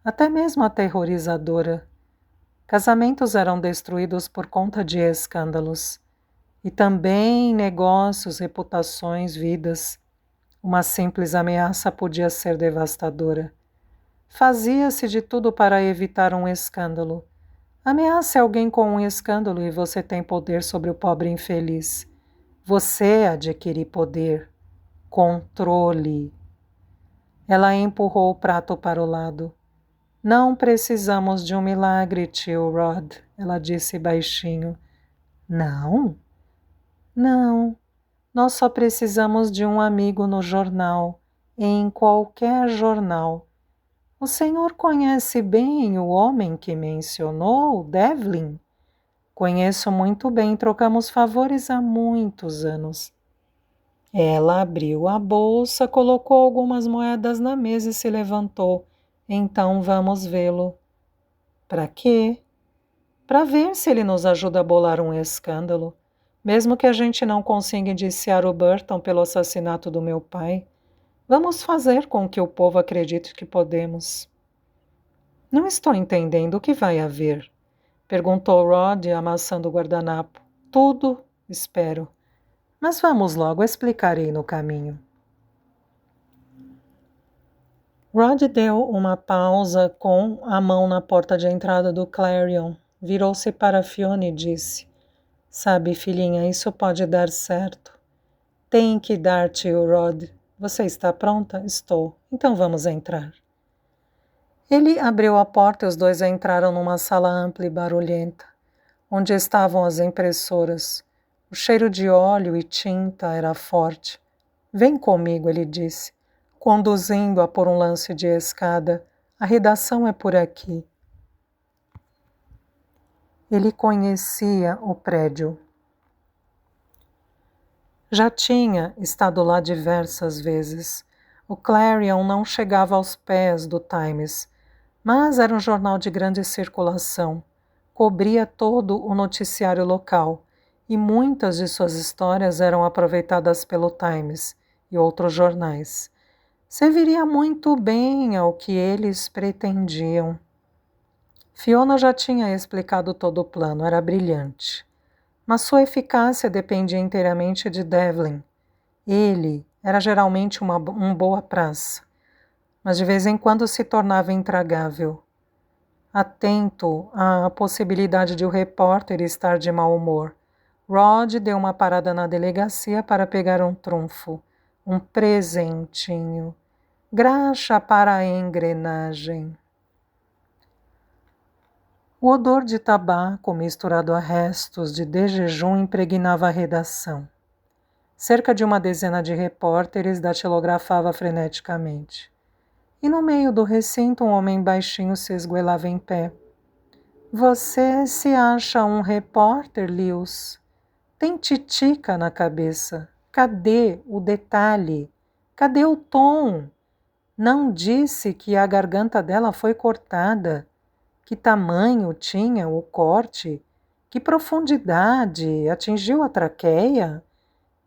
até mesmo aterrorizadora. Casamentos eram destruídos por conta de escândalos. E também negócios, reputações, vidas. Uma simples ameaça podia ser devastadora. Fazia-se de tudo para evitar um escândalo. Ameace alguém com um escândalo e você tem poder sobre o pobre infeliz. Você adquire poder, controle. Ela empurrou o prato para o lado. Não precisamos de um milagre, tio Rod, ela disse baixinho. Não? Não. Nós só precisamos de um amigo no jornal, em qualquer jornal. O senhor conhece bem o homem que mencionou, Devlin? Conheço muito bem, trocamos favores há muitos anos. Ela abriu a bolsa, colocou algumas moedas na mesa e se levantou. Então vamos vê-lo. Para quê? Para ver se ele nos ajuda a bolar um escândalo. Mesmo que a gente não consiga indiciar o Burton pelo assassinato do meu pai, vamos fazer com que o povo acredite que podemos. Não estou entendendo o que vai haver, perguntou Rod, amassando o guardanapo. Tudo, espero. Mas vamos logo, explicarei no caminho. Rod deu uma pausa com a mão na porta de entrada do Clarion. Virou-se para Fiona e disse: Sabe, filhinha, isso pode dar certo. Tem que dar, tio Rod. Você está pronta? Estou. Então vamos entrar. Ele abriu a porta e os dois entraram numa sala ampla e barulhenta, onde estavam as impressoras. O cheiro de óleo e tinta era forte. Vem comigo, ele disse, conduzindo-a por um lance de escada. A redação é por aqui. Ele conhecia o prédio. Já tinha estado lá diversas vezes. O Clarion não chegava aos pés do Times, mas era um jornal de grande circulação. Cobria todo o noticiário local e muitas de suas histórias eram aproveitadas pelo Times e outros jornais. Serviria muito bem ao que eles pretendiam. Fiona já tinha explicado todo o plano, era brilhante. Mas sua eficácia dependia inteiramente de Devlin. Ele era geralmente um boa praça, mas de vez em quando se tornava intragável. Atento à possibilidade de o repórter estar de mau humor, Rod deu uma parada na delegacia para pegar um trunfo, um presentinho, graxa para a engrenagem. O odor de tabaco misturado a restos de jejum impregnava a redação. Cerca de uma dezena de repórteres datilografava freneticamente. E no meio do recinto um homem baixinho se esgoelava em pé. Você se acha um repórter, Lewis? Tem titica na cabeça. Cadê o detalhe? Cadê o tom? Não disse que a garganta dela foi cortada. Que tamanho tinha o corte? Que profundidade? Atingiu a traqueia?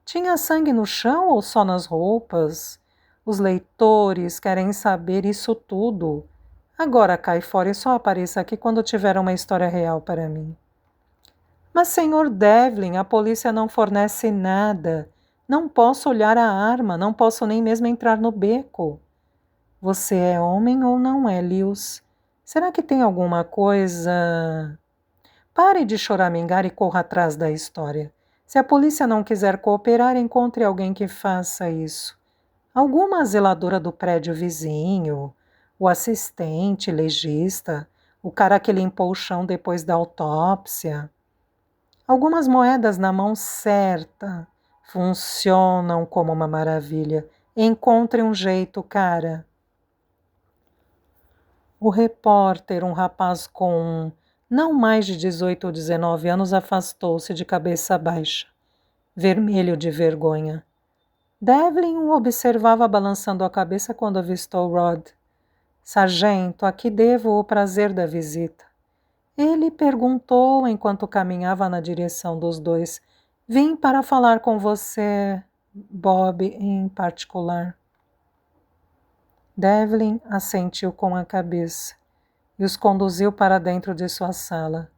Tinha sangue no chão ou só nas roupas? Os leitores querem saber isso tudo. Agora cai fora e só apareça aqui quando tiver uma história real para mim. Mas, senhor Devlin, a polícia não fornece nada. Não posso olhar a arma, não posso nem mesmo entrar no beco. Você é homem ou não é, Lewis? Será que tem alguma coisa... Pare de choramingar e corra atrás da história. Se a polícia não quiser cooperar, encontre alguém que faça isso. Alguma zeladora do prédio vizinho, o assistente, legista, O cara que limpou o chão depois da autópsia. Algumas moedas na mão certa funcionam como uma maravilha. Encontre um jeito, cara. O repórter, um rapaz com não mais de 18 ou 19 anos, afastou-se de cabeça baixa, vermelho de vergonha. Devlin o observava balançando a cabeça quando avistou Rod. Sargento, a que devo o prazer da visita? Ele perguntou enquanto caminhava na direção dos dois. Vim para falar com você, Bob, em particular. Devlin assentiu com a cabeça e os conduziu para dentro de sua sala.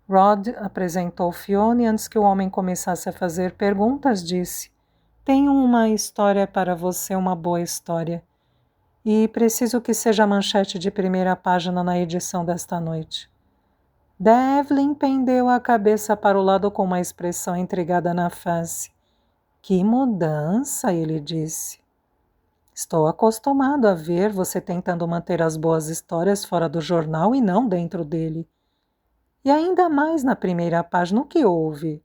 Rod apresentou Fiona e antes que o homem começasse a fazer perguntas, disse: Tenho uma história para você, uma boa história. E preciso que seja a manchete de primeira página na edição desta noite. Devlin pendeu a cabeça para o lado com uma expressão intrigada na face. Que mudança, ele disse. Estou acostumado a ver você tentando manter as boas histórias fora do jornal e não dentro dele. E ainda mais na primeira página, o que houve?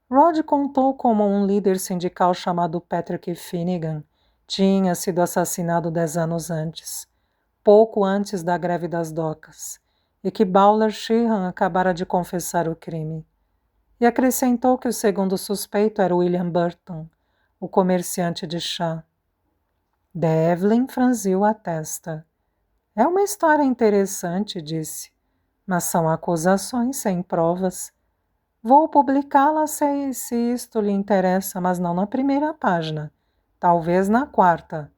Rod contou como um líder sindical chamado Patrick Finnegan tinha sido assassinado 10 anos antes, pouco antes da greve das docas, e que Bowler Sheehan acabara de confessar o crime. E acrescentou que o segundo suspeito era William Burton, o comerciante de chá. Devlin franziu a testa. É uma história interessante, disse, mas são acusações sem provas. Vou publicá-la se isto lhe interessa, mas não na primeira página. Talvez na quarta.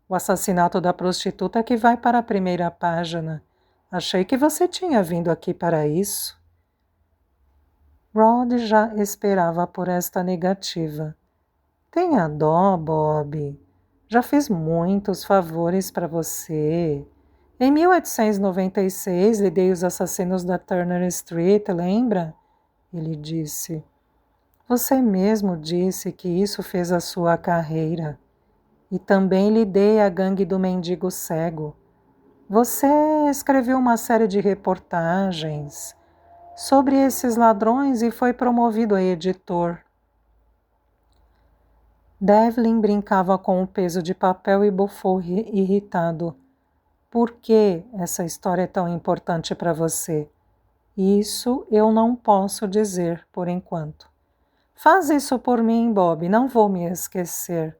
O assassinato da prostituta que vai para a primeira página. Achei que você tinha vindo aqui para isso. Rod já esperava por esta negativa. Tenha dó, Bob. Já fiz muitos favores para você. Em 1896, lhe dei os assassinos da Turner Street, lembra? Ele disse. Você mesmo disse que isso fez a sua carreira. E também lhe dei a gangue do mendigo cego. Você escreveu uma série de reportagens sobre esses ladrões e foi promovido a editor. Devlin brincava com o peso de papel e bufou irritado. Por que essa história é tão importante para você? Isso eu não posso dizer por enquanto. Faz isso por mim, Bob, não vou me esquecer.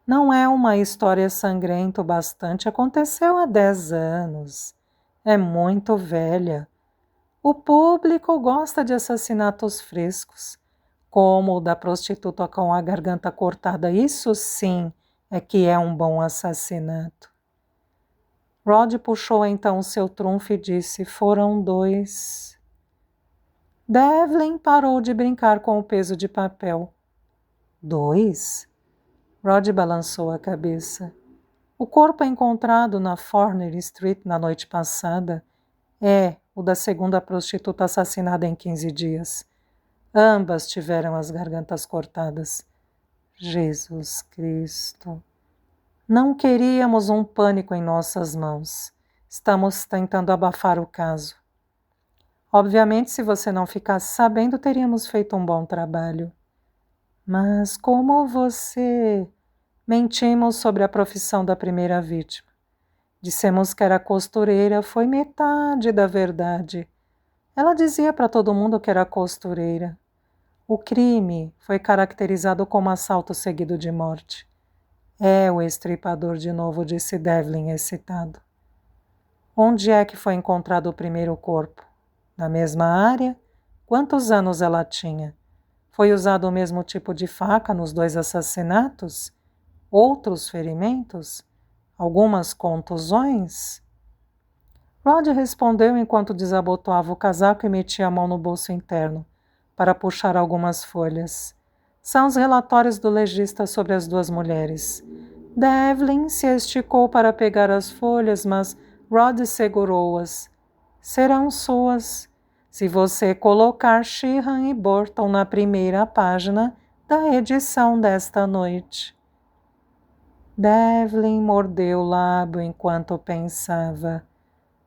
Não é uma história sangrenta o bastante, aconteceu há 10 anos. É muito velha. O público gosta de assassinatos frescos, como o da prostituta com a garganta cortada. Isso sim é que é um bom assassinato. Rod puxou então o seu trunfo e disse: Foram 2. Devlin parou de brincar com o peso de papel. 2? Rod balançou a cabeça. O corpo encontrado na Forney Street na noite passada é o da segunda prostituta assassinada em 15 dias. Ambas tiveram as gargantas cortadas. Jesus Cristo! Não queríamos um pânico em nossas mãos. Estamos tentando abafar o caso. Obviamente, se você não ficasse sabendo, teríamos feito um bom trabalho. Mas como você... Mentimos sobre a profissão da primeira vítima. Dissemos que era costureira, foi metade da verdade. Ela dizia para todo mundo que era costureira. O crime foi caracterizado como assalto seguido de morte. É o estripador de novo, disse Devlin, excitado. Onde é que foi encontrado o primeiro corpo? Na mesma área? Quantos anos ela tinha? Foi usado o mesmo tipo de faca nos 2 assassinatos? Outros ferimentos? Algumas contusões? Rod respondeu enquanto desabotoava o casaco e metia a mão no bolso interno, para puxar algumas folhas. São os relatórios do legista sobre as 2 mulheres. Devlin se esticou para pegar as folhas, mas Rod segurou-as. Serão suas, se você colocar Sheehan e Burton na primeira página da edição desta noite. Devlin mordeu o lábio enquanto pensava.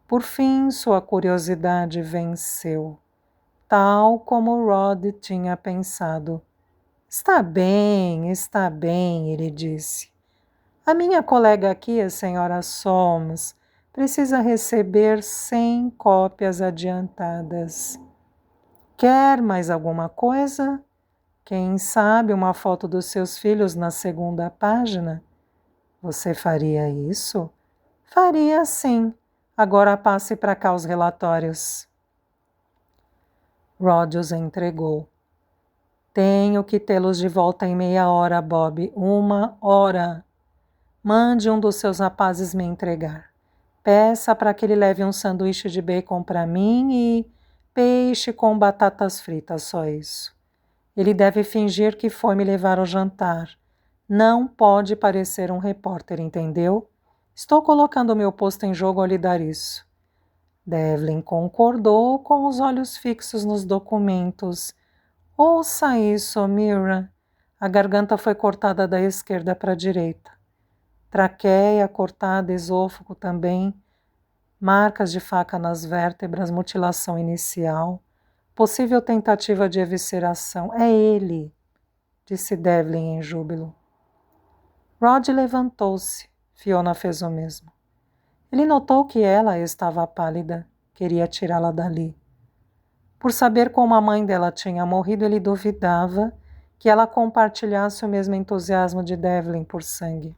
Por fim, sua curiosidade venceu, tal como Rod tinha pensado. Está bem, ele disse. A minha colega aqui, a senhora Soames, precisa receber 100 cópias adiantadas. Quer mais alguma coisa? Quem sabe uma foto dos seus filhos na segunda página? Você faria isso? Faria sim. Agora passe para cá os relatórios. Rod os entregou. Tenho que tê-los de volta em meia hora, Bob. 1 hora. Mande um dos seus rapazes me entregar. Peça para que ele leve um sanduíche de bacon para mim e peixe com batatas fritas, só isso. Ele deve fingir que foi me levar ao jantar. Não pode parecer um repórter, entendeu? Estou colocando meu posto em jogo ao lhe dar isso. Devlin concordou com os olhos fixos nos documentos. Ouça isso, Mira. A garganta foi cortada da esquerda para a direita. Traqueia cortada, esôfago também, marcas de faca nas vértebras, mutilação inicial, possível tentativa de evisceração. É ele, disse Devlin em júbilo. Rod levantou-se. Fiona fez o mesmo. Ele notou que ela estava pálida, queria tirá-la dali. Por saber como a mãe dela tinha morrido, ele duvidava que ela compartilhasse o mesmo entusiasmo de Devlin por sangue.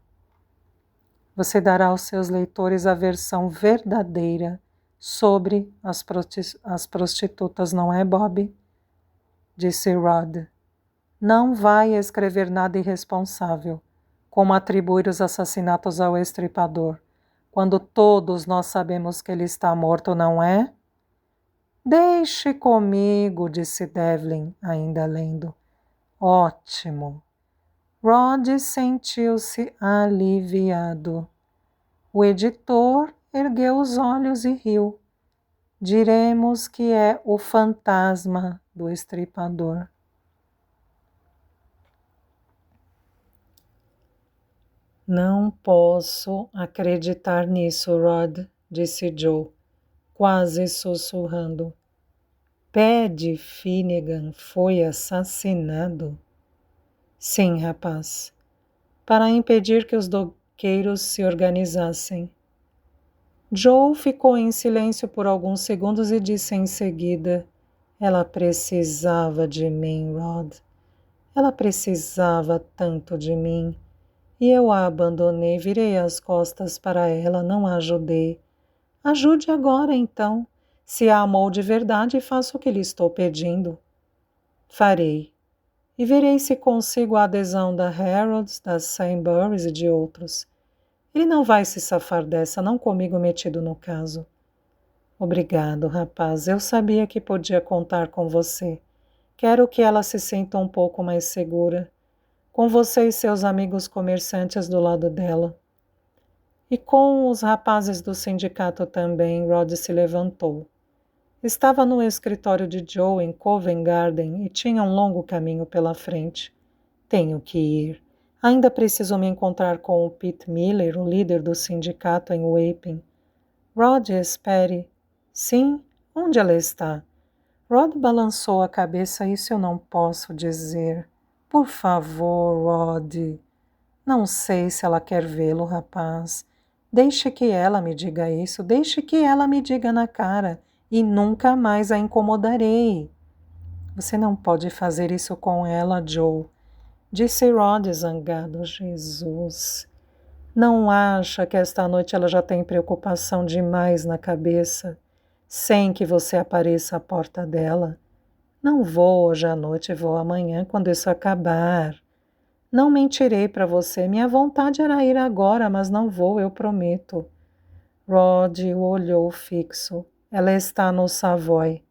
Você dará aos seus leitores a versão verdadeira sobre as prostitutas, não é, Bob? Disse Rod. Não vai escrever nada irresponsável, como atribuir os assassinatos ao estripador, quando todos nós sabemos que ele está morto, não é? Deixe comigo, disse Devlin, ainda lendo. Ótimo. Rod sentiu-se aliviado. O editor ergueu os olhos e riu. Diremos que é o fantasma do estripador. Não posso acreditar nisso, Rod, disse Joe, quase sussurrando. Paddy Finnegan foi assassinado? Sim, rapaz, para impedir que os doqueiros se organizassem. Joe ficou em silêncio por alguns segundos e disse em seguida: Ela precisava de mim, Rod. Ela precisava tanto de mim. E eu a abandonei, virei as costas para ela, não a ajudei. Ajude agora, então. Se a amou de verdade, faça o que lhe estou pedindo. Farei. E verei se consigo a adesão da Harrods, das Sainsbury's e de outros. Ele não vai se safar dessa, não comigo metido no caso. Obrigado, rapaz. Eu sabia que podia contar com você. Quero que ela se sinta um pouco mais segura. Com você e seus amigos comerciantes do lado dela. E com os rapazes do sindicato também, Rod se levantou. Estava no escritório de Joe em Covent Garden e tinha um longo caminho pela frente. Tenho que ir. Ainda preciso me encontrar com o Pete Miller, o líder do sindicato em Wapping. Rod, espere. Sim? Onde ela está? Rod balançou a cabeça. Isso eu não posso dizer. Por favor, Rod. Não sei se ela quer vê-lo, rapaz. Deixe que ela me diga isso. Deixe que ela me diga na cara. E nunca mais a incomodarei. Você não pode fazer isso com ela, Joe. Disse Rod zangado. Jesus. Não acha que esta noite ela já tem preocupação demais na cabeça, sem que você apareça à porta dela? Não vou hoje à noite, vou amanhã, quando isso acabar. Não mentirei para você, minha vontade era ir agora, mas não vou, eu prometo. Rod o olhou fixo. Ela está no Savoy,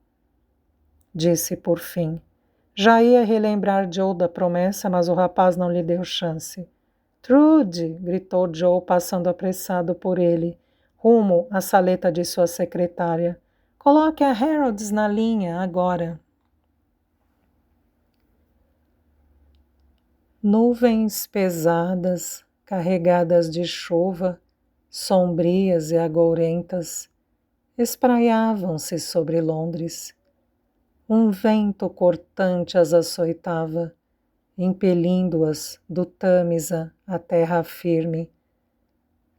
disse por fim. Já ia relembrar Joe da promessa, mas o rapaz não lhe deu chance. Trude! Gritou Joe, passando apressado por ele, rumo à saleta de sua secretária. Coloque a Harrods na linha, agora. Nuvens pesadas, carregadas de chuva, sombrias e agourentas, espraiavam-se sobre Londres. Um vento cortante as açoitava, impelindo-as do Tâmisa à terra firme,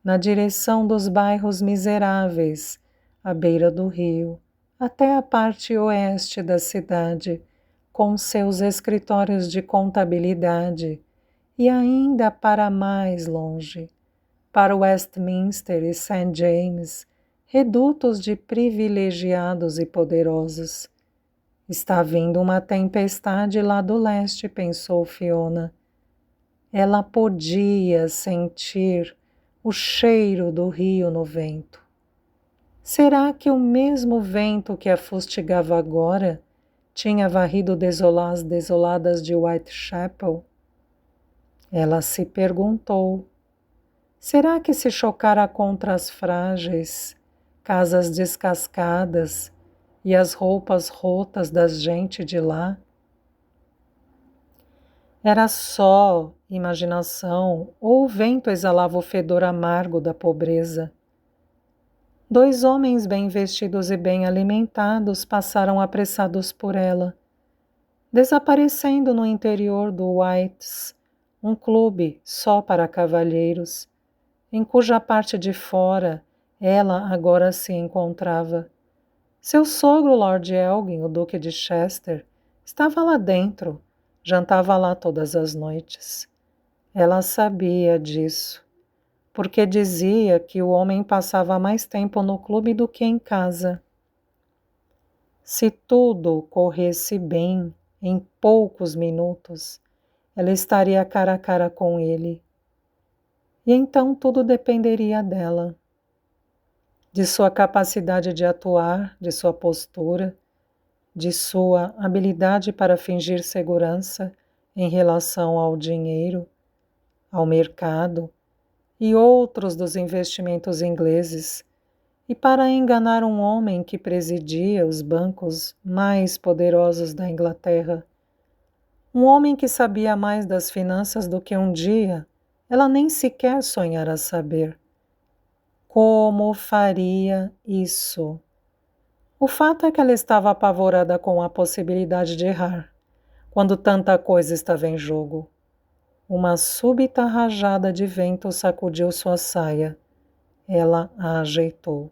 na direção dos bairros miseráveis, à beira do rio, até a parte oeste da cidade, com seus escritórios de contabilidade, e ainda para mais longe, para Westminster e St. James, redutos de privilegiados e poderosos. Está vindo uma tempestade lá do leste, pensou Fiona. Ela podia sentir o cheiro do rio no vento. Será que o mesmo vento que a fustigava agora tinha varrido as desoladas de Whitechapel? Ela se perguntou. Será que se chocara contra as frágeis, casas descascadas e as roupas rotas das gente de lá? Era só imaginação ou o vento exalava o fedor amargo da pobreza? Dois homens bem vestidos e bem alimentados passaram apressados por ela, desaparecendo no interior do White's, um clube só para cavalheiros, em cuja parte de fora ela agora se encontrava. Seu sogro, Lord Elgin, o Duque de Chester, estava lá dentro, jantava lá todas as noites. Ela sabia disso, porque dizia que o homem passava mais tempo no clube do que em casa. Se tudo corresse bem, em poucos minutos, ela estaria cara a cara com ele. E então tudo dependeria dela, de sua capacidade de atuar, de sua postura, de sua habilidade para fingir segurança em relação ao dinheiro, ao mercado e outros dos investimentos ingleses, e para enganar um homem que presidia os bancos mais poderosos da Inglaterra. Um homem que sabia mais das finanças do que um dia ela nem sequer sonhara saber. Como faria isso? O fato é que ela estava apavorada com a possibilidade de errar, quando tanta coisa estava em jogo. Uma súbita rajada de vento sacudiu sua saia. Ela a ajeitou.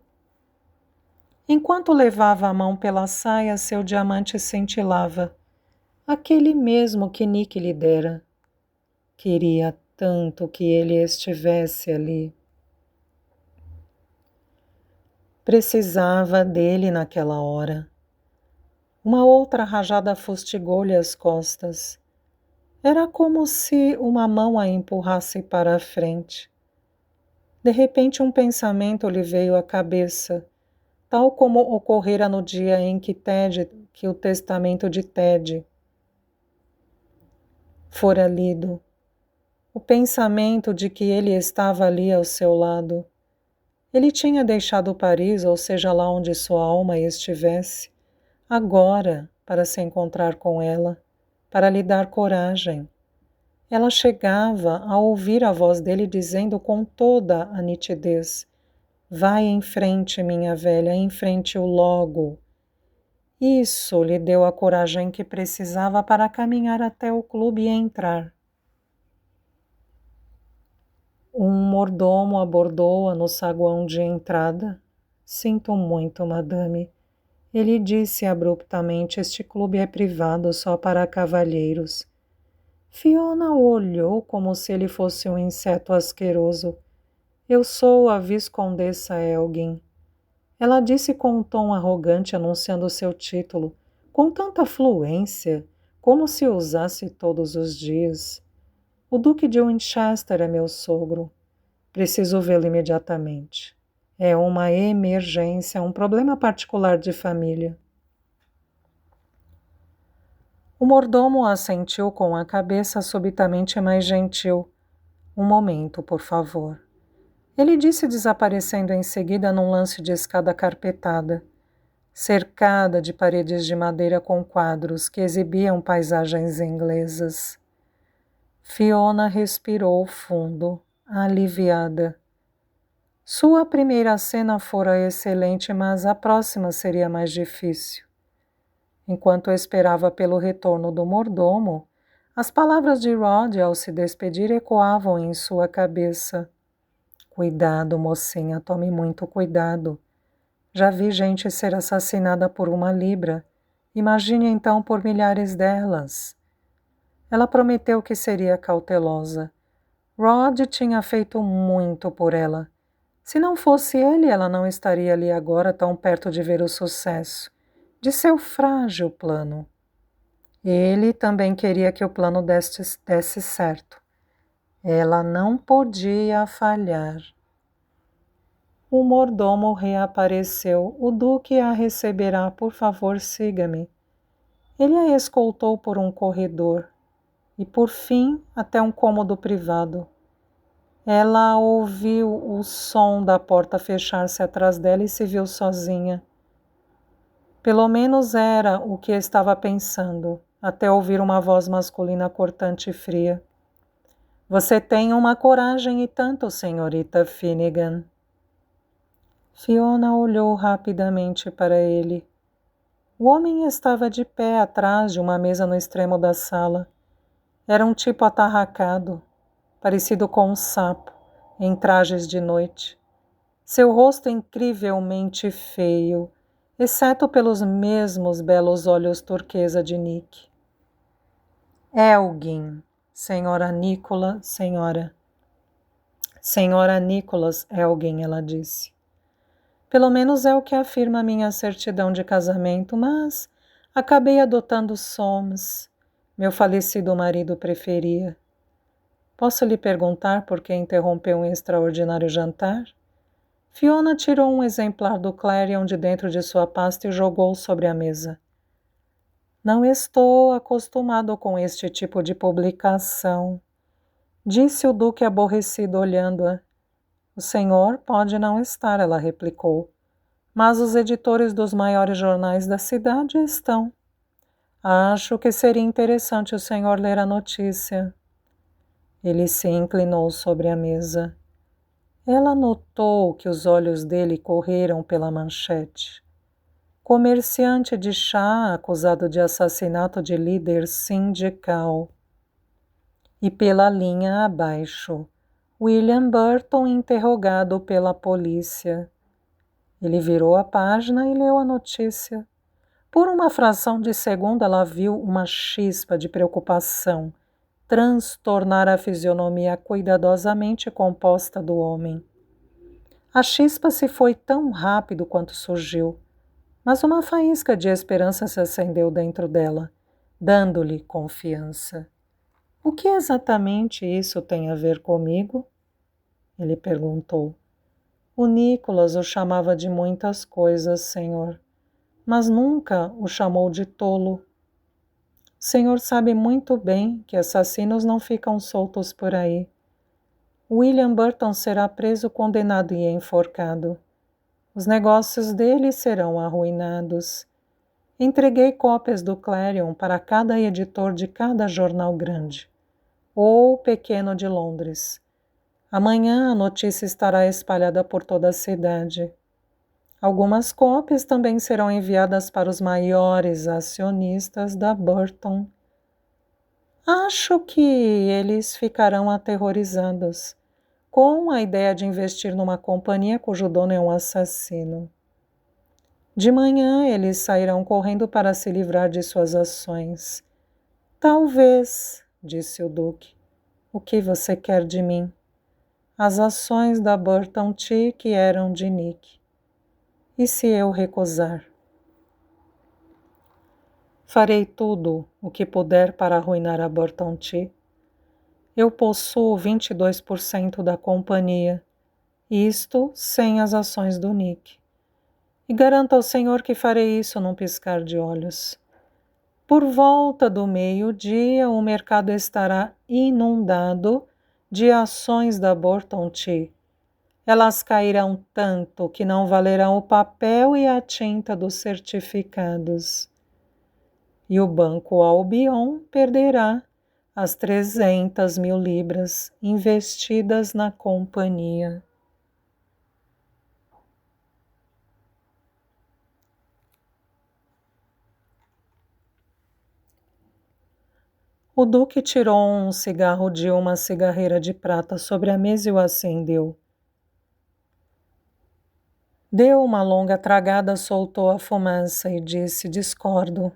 Enquanto levava a mão pela saia, seu diamante cintilava. Aquele mesmo que Nick lhe dera. Queria tanto que ele estivesse ali. Precisava dele naquela hora. Uma outra rajada fustigou-lhe as costas. Era como se uma mão a empurrasse para a frente. De repente um pensamento lhe veio à cabeça, tal como ocorrera no dia em que o testamento de Ted fora lido. O pensamento de que ele estava ali ao seu lado. Ele tinha deixado Paris, ou seja lá onde sua alma estivesse, agora para se encontrar com ela, para lhe dar coragem. Ela chegava a ouvir a voz dele dizendo com toda a nitidez: vai em frente, minha velha, enfrente-o logo. Isso lhe deu a coragem que precisava para caminhar até o clube e entrar. Um mordomo abordou-a no saguão de entrada. Sinto muito, madame. Ele disse abruptamente: este clube é privado só para cavalheiros. Fiona o olhou como se ele fosse um inseto asqueroso. Eu sou a Viscondessa Elgin. Ela disse com um tom arrogante, anunciando seu título, com tanta fluência, como se o usasse todos os dias. O Duque de Winchester é meu sogro. Preciso vê-lo imediatamente. É uma emergência, um problema particular de família. O mordomo assentiu com a cabeça subitamente mais gentil. Um momento, por favor. Ele disse, desaparecendo em seguida num lance de escada carpetada, cercada de paredes de madeira com quadros que exibiam paisagens inglesas. Fiona respirou fundo, aliviada. Sua primeira cena fora excelente, mas a próxima seria mais difícil. Enquanto esperava pelo retorno do mordomo, as palavras de Rod ao se despedir ecoavam em sua cabeça. Cuidado, mocinha, tome muito cuidado. Já vi gente ser assassinada por 1 libra. Imagine então por milhares delas. Ela prometeu que seria cautelosa. Rod tinha feito muito por ela. Se não fosse ele, ela não estaria ali agora tão perto de ver o sucesso de seu frágil plano. Ele também queria que o plano desse certo. Ela não podia falhar. O mordomo reapareceu. O duque a receberá, por favor, siga-me. Ele a escoltou por um corredor e, por fim, até um cômodo privado. Ela ouviu o som da porta fechar-se atrás dela e se viu sozinha. Pelo menos era o que estava pensando, até ouvir uma voz masculina cortante e fria. Você tem uma coragem e tanto, senhorita Finnegan. Fiona olhou rapidamente para ele. O homem estava de pé atrás de uma mesa no extremo da sala. Era um tipo atarracado, parecido com um sapo, em trajes de noite. Seu rosto incrivelmente feio, exceto pelos mesmos belos olhos turquesa de Nick. Elgin, senhora Nicholas, Senhora Nicholas Elgin, ela disse. Pelo menos é o que afirma minha certidão de casamento, mas acabei adotando Soames, meu falecido marido preferia. Posso lhe perguntar por que interrompeu um extraordinário jantar? Fiona tirou um exemplar do Clarion de dentro de sua pasta e jogou sobre a mesa. Não estou acostumado com este tipo de publicação, disse o duque aborrecido olhando-a. O senhor pode não estar, ela replicou, mas os editores dos maiores jornais da cidade estão. Acho que seria interessante o senhor ler a notícia. Ele se inclinou sobre a mesa. Ela notou que os olhos dele correram pela manchete. Comerciante de chá acusado de assassinato de líder sindical. E pela linha abaixo, William Burton interrogado pela polícia. Ele virou a página e leu a notícia. Por uma fração de segundo, ela viu uma chispa de preocupação transtornar a fisionomia cuidadosamente composta do homem. A chispa se foi tão rápido quanto surgiu, mas uma faísca de esperança se acendeu dentro dela, dando-lhe confiança. O que exatamente isso tem a ver comigo? Ele perguntou. O Nicholas o chamava de muitas coisas, senhor, mas nunca o chamou de tolo. O senhor sabe muito bem que assassinos não ficam soltos por aí. William Burton será preso, condenado e enforcado. Os negócios dele serão arruinados. Entreguei cópias do Clarion para cada editor de cada jornal grande, ou pequeno de Londres. Amanhã a notícia estará espalhada por toda a cidade. Algumas cópias também serão enviadas para os maiores acionistas da Burton. Acho que eles ficarão aterrorizados com a ideia de investir numa companhia cujo dono é um assassino. De manhã eles sairão correndo para se livrar de suas ações. Talvez, disse o duque. O que você quer de mim? As ações da Burton Teak eram de Nick. E se eu recusar? Farei tudo o que puder para arruinar a Burton Teak. Eu possuo 22% da companhia, isto sem as ações do Nick. E garanto ao senhor que farei isso num piscar de olhos. Por volta do meio-dia, o mercado estará inundado de ações da Burton Teak. Elas cairão tanto que não valerão o papel e a tinta dos certificados. E o Banco Albion perderá as 300 mil libras investidas na companhia. O Duque tirou um cigarro de uma cigarreira de prata sobre a mesa e o acendeu. Deu uma longa tragada, soltou a fumaça e disse: discordo.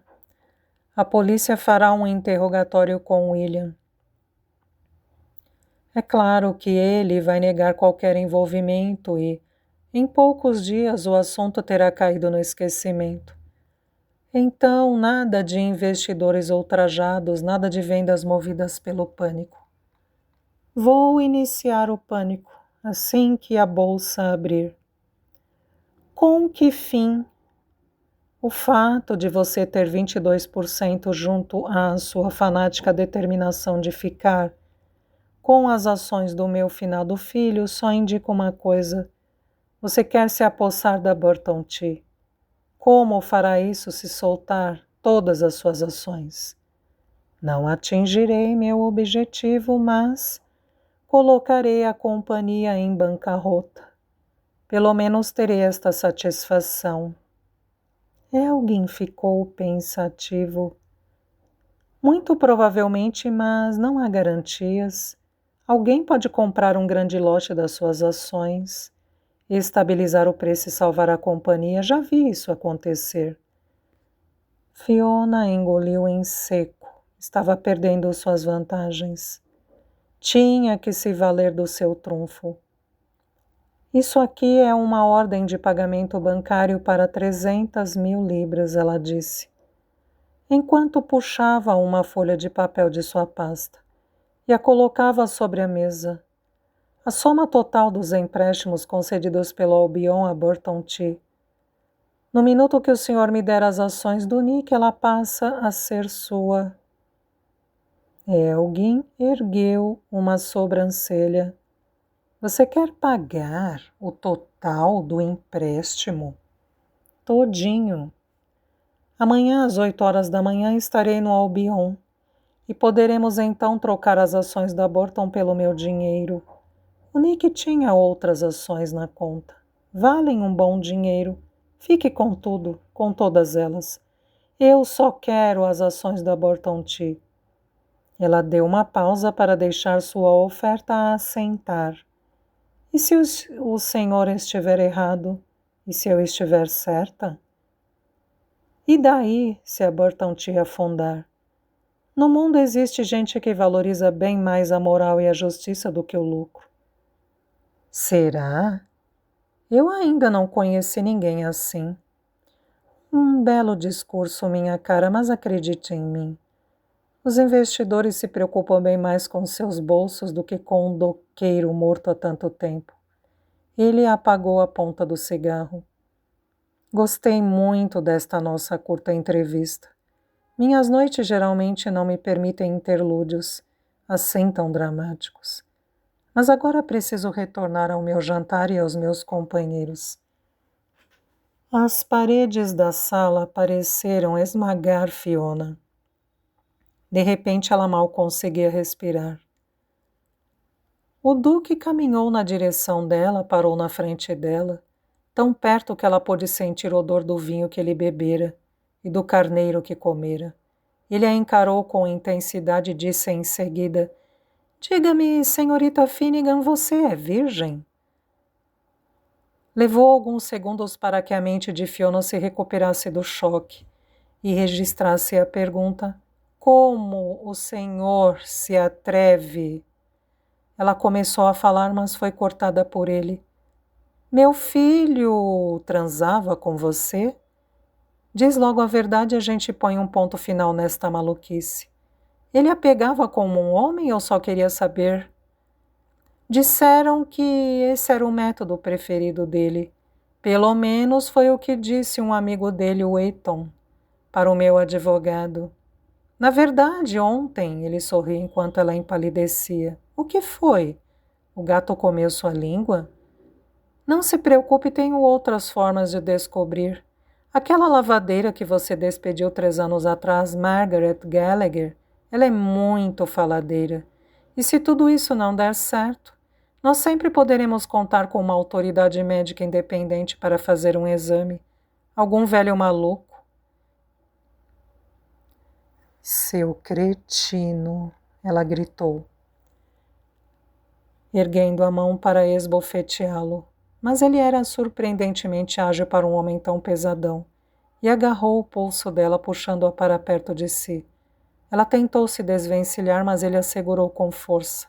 A polícia fará um interrogatório com William. É claro que ele vai negar qualquer envolvimento e, em poucos dias, o assunto terá caído no esquecimento. Então, nada de investidores ultrajados, nada de vendas movidas pelo pânico. Vou iniciar o pânico assim que a bolsa abrir. Com que fim? O fato de você ter 22% junto à sua fanática determinação de ficar com as ações do meu finado filho só indica uma coisa. Você quer se apossar da Burton Tea. Como fará isso se soltar todas as suas ações? Não atingirei meu objetivo, mas colocarei a companhia em bancarrota. Pelo menos terei esta satisfação. Elgin ficou pensativo. Muito provavelmente, mas não há garantias. Alguém pode comprar um grande lote das suas ações, estabilizar o preço e salvar a companhia. Já vi isso acontecer. Fiona engoliu em seco. Estava perdendo suas vantagens. Tinha que se valer do seu trunfo. Isso aqui é uma ordem de pagamento bancário para 300.000 libras, ela disse, enquanto puxava uma folha de papel de sua pasta e a colocava sobre a mesa. A soma total dos empréstimos concedidos pelo Albion a Burton Tea. No minuto que o senhor me der as ações do Nick, ela passa a ser sua. Elgin ergueu uma sobrancelha. Você quer pagar o total do empréstimo? Todinho. Amanhã às 8 horas da manhã estarei no Albion e poderemos então trocar as ações da Burton pelo meu dinheiro. O Nick tinha outras ações na conta. Valem um bom dinheiro. Fique com tudo, com todas elas. Eu só quero as ações da Burton Tea. Ela deu uma pausa para deixar sua oferta assentar. E se o senhor estiver errado? E se eu estiver certa? E daí, se a Burton Tea afundar? No mundo existe gente que valoriza bem mais a moral e a justiça do que o lucro. Será? Eu ainda não conheci ninguém assim. Um belo discurso, minha cara, mas acredite em mim. Os investidores se preocupam bem mais com seus bolsos do que com um doqueiro morto há tanto tempo. Ele apagou a ponta do cigarro. Gostei muito desta nossa curta entrevista. Minhas noites geralmente não me permitem interlúdios, assim tão dramáticos. Mas agora preciso retornar ao meu jantar e aos meus companheiros. As paredes da sala pareceram esmagar Fiona. De repente ela mal conseguia respirar. O Duque caminhou na direção dela, parou na frente dela, tão perto que ela pôde sentir o odor do vinho que ele bebera e do carneiro que comera. Ele a encarou com intensidade e disse em seguida: diga-me, senhorita Finnegan, você é virgem? Levou alguns segundos para que a mente de Fiona se recuperasse do choque e registrasse a pergunta: como o senhor se atreve? Ela começou a falar, mas foi cortada por ele. Meu filho transava com você? Diz logo a verdade e a gente põe um ponto final nesta maluquice. Ele a pegava como um homem ou só queria saber? Disseram que esse era o método preferido dele. Pelo menos foi o que disse um amigo dele, o Eighton, para o meu advogado. Na verdade, ontem, ele sorriu enquanto ela empalidecia. O que foi? O gato comeu sua língua? Não se preocupe, tenho outras formas de descobrir. Aquela lavadeira que você despediu 3 anos atrás, Margaret Gallagher, ela é muito faladeira. E se tudo isso não der certo, nós sempre poderemos contar com uma autoridade médica independente para fazer um exame. Algum velho maluco. Seu cretino, ela gritou, erguendo a mão para esbofeteá-lo. Mas ele era surpreendentemente ágil para um homem tão pesadão, e agarrou o pulso dela, puxando-a para perto de si. Ela tentou se desvencilhar, mas ele a segurou com força.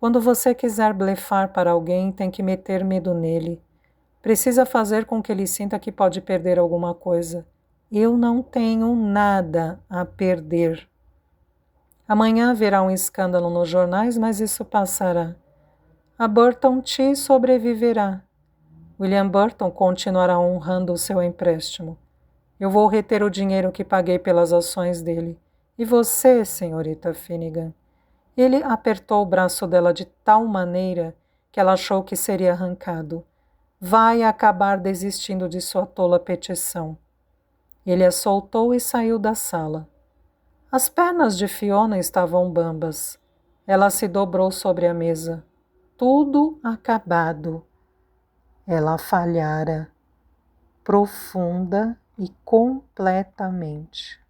Quando você quiser blefar para alguém, tem que meter medo nele. Precisa fazer com que ele sinta que pode perder alguma coisa. Eu não tenho nada a perder. Amanhã haverá um escândalo nos jornais, mas isso passará. A Burton T sobreviverá. William Burton continuará honrando o seu empréstimo. Eu vou reter o dinheiro que paguei pelas ações dele. E você, senhorita Finnegan? Ele apertou o braço dela de tal maneira que ela achou que seria arrancado. Vai acabar desistindo de sua tola petição. Ele a soltou e saiu da sala. As pernas de Fiona estavam bambas. Ela se dobrou sobre a mesa. Tudo acabado. Ela falhara, profunda e completamente.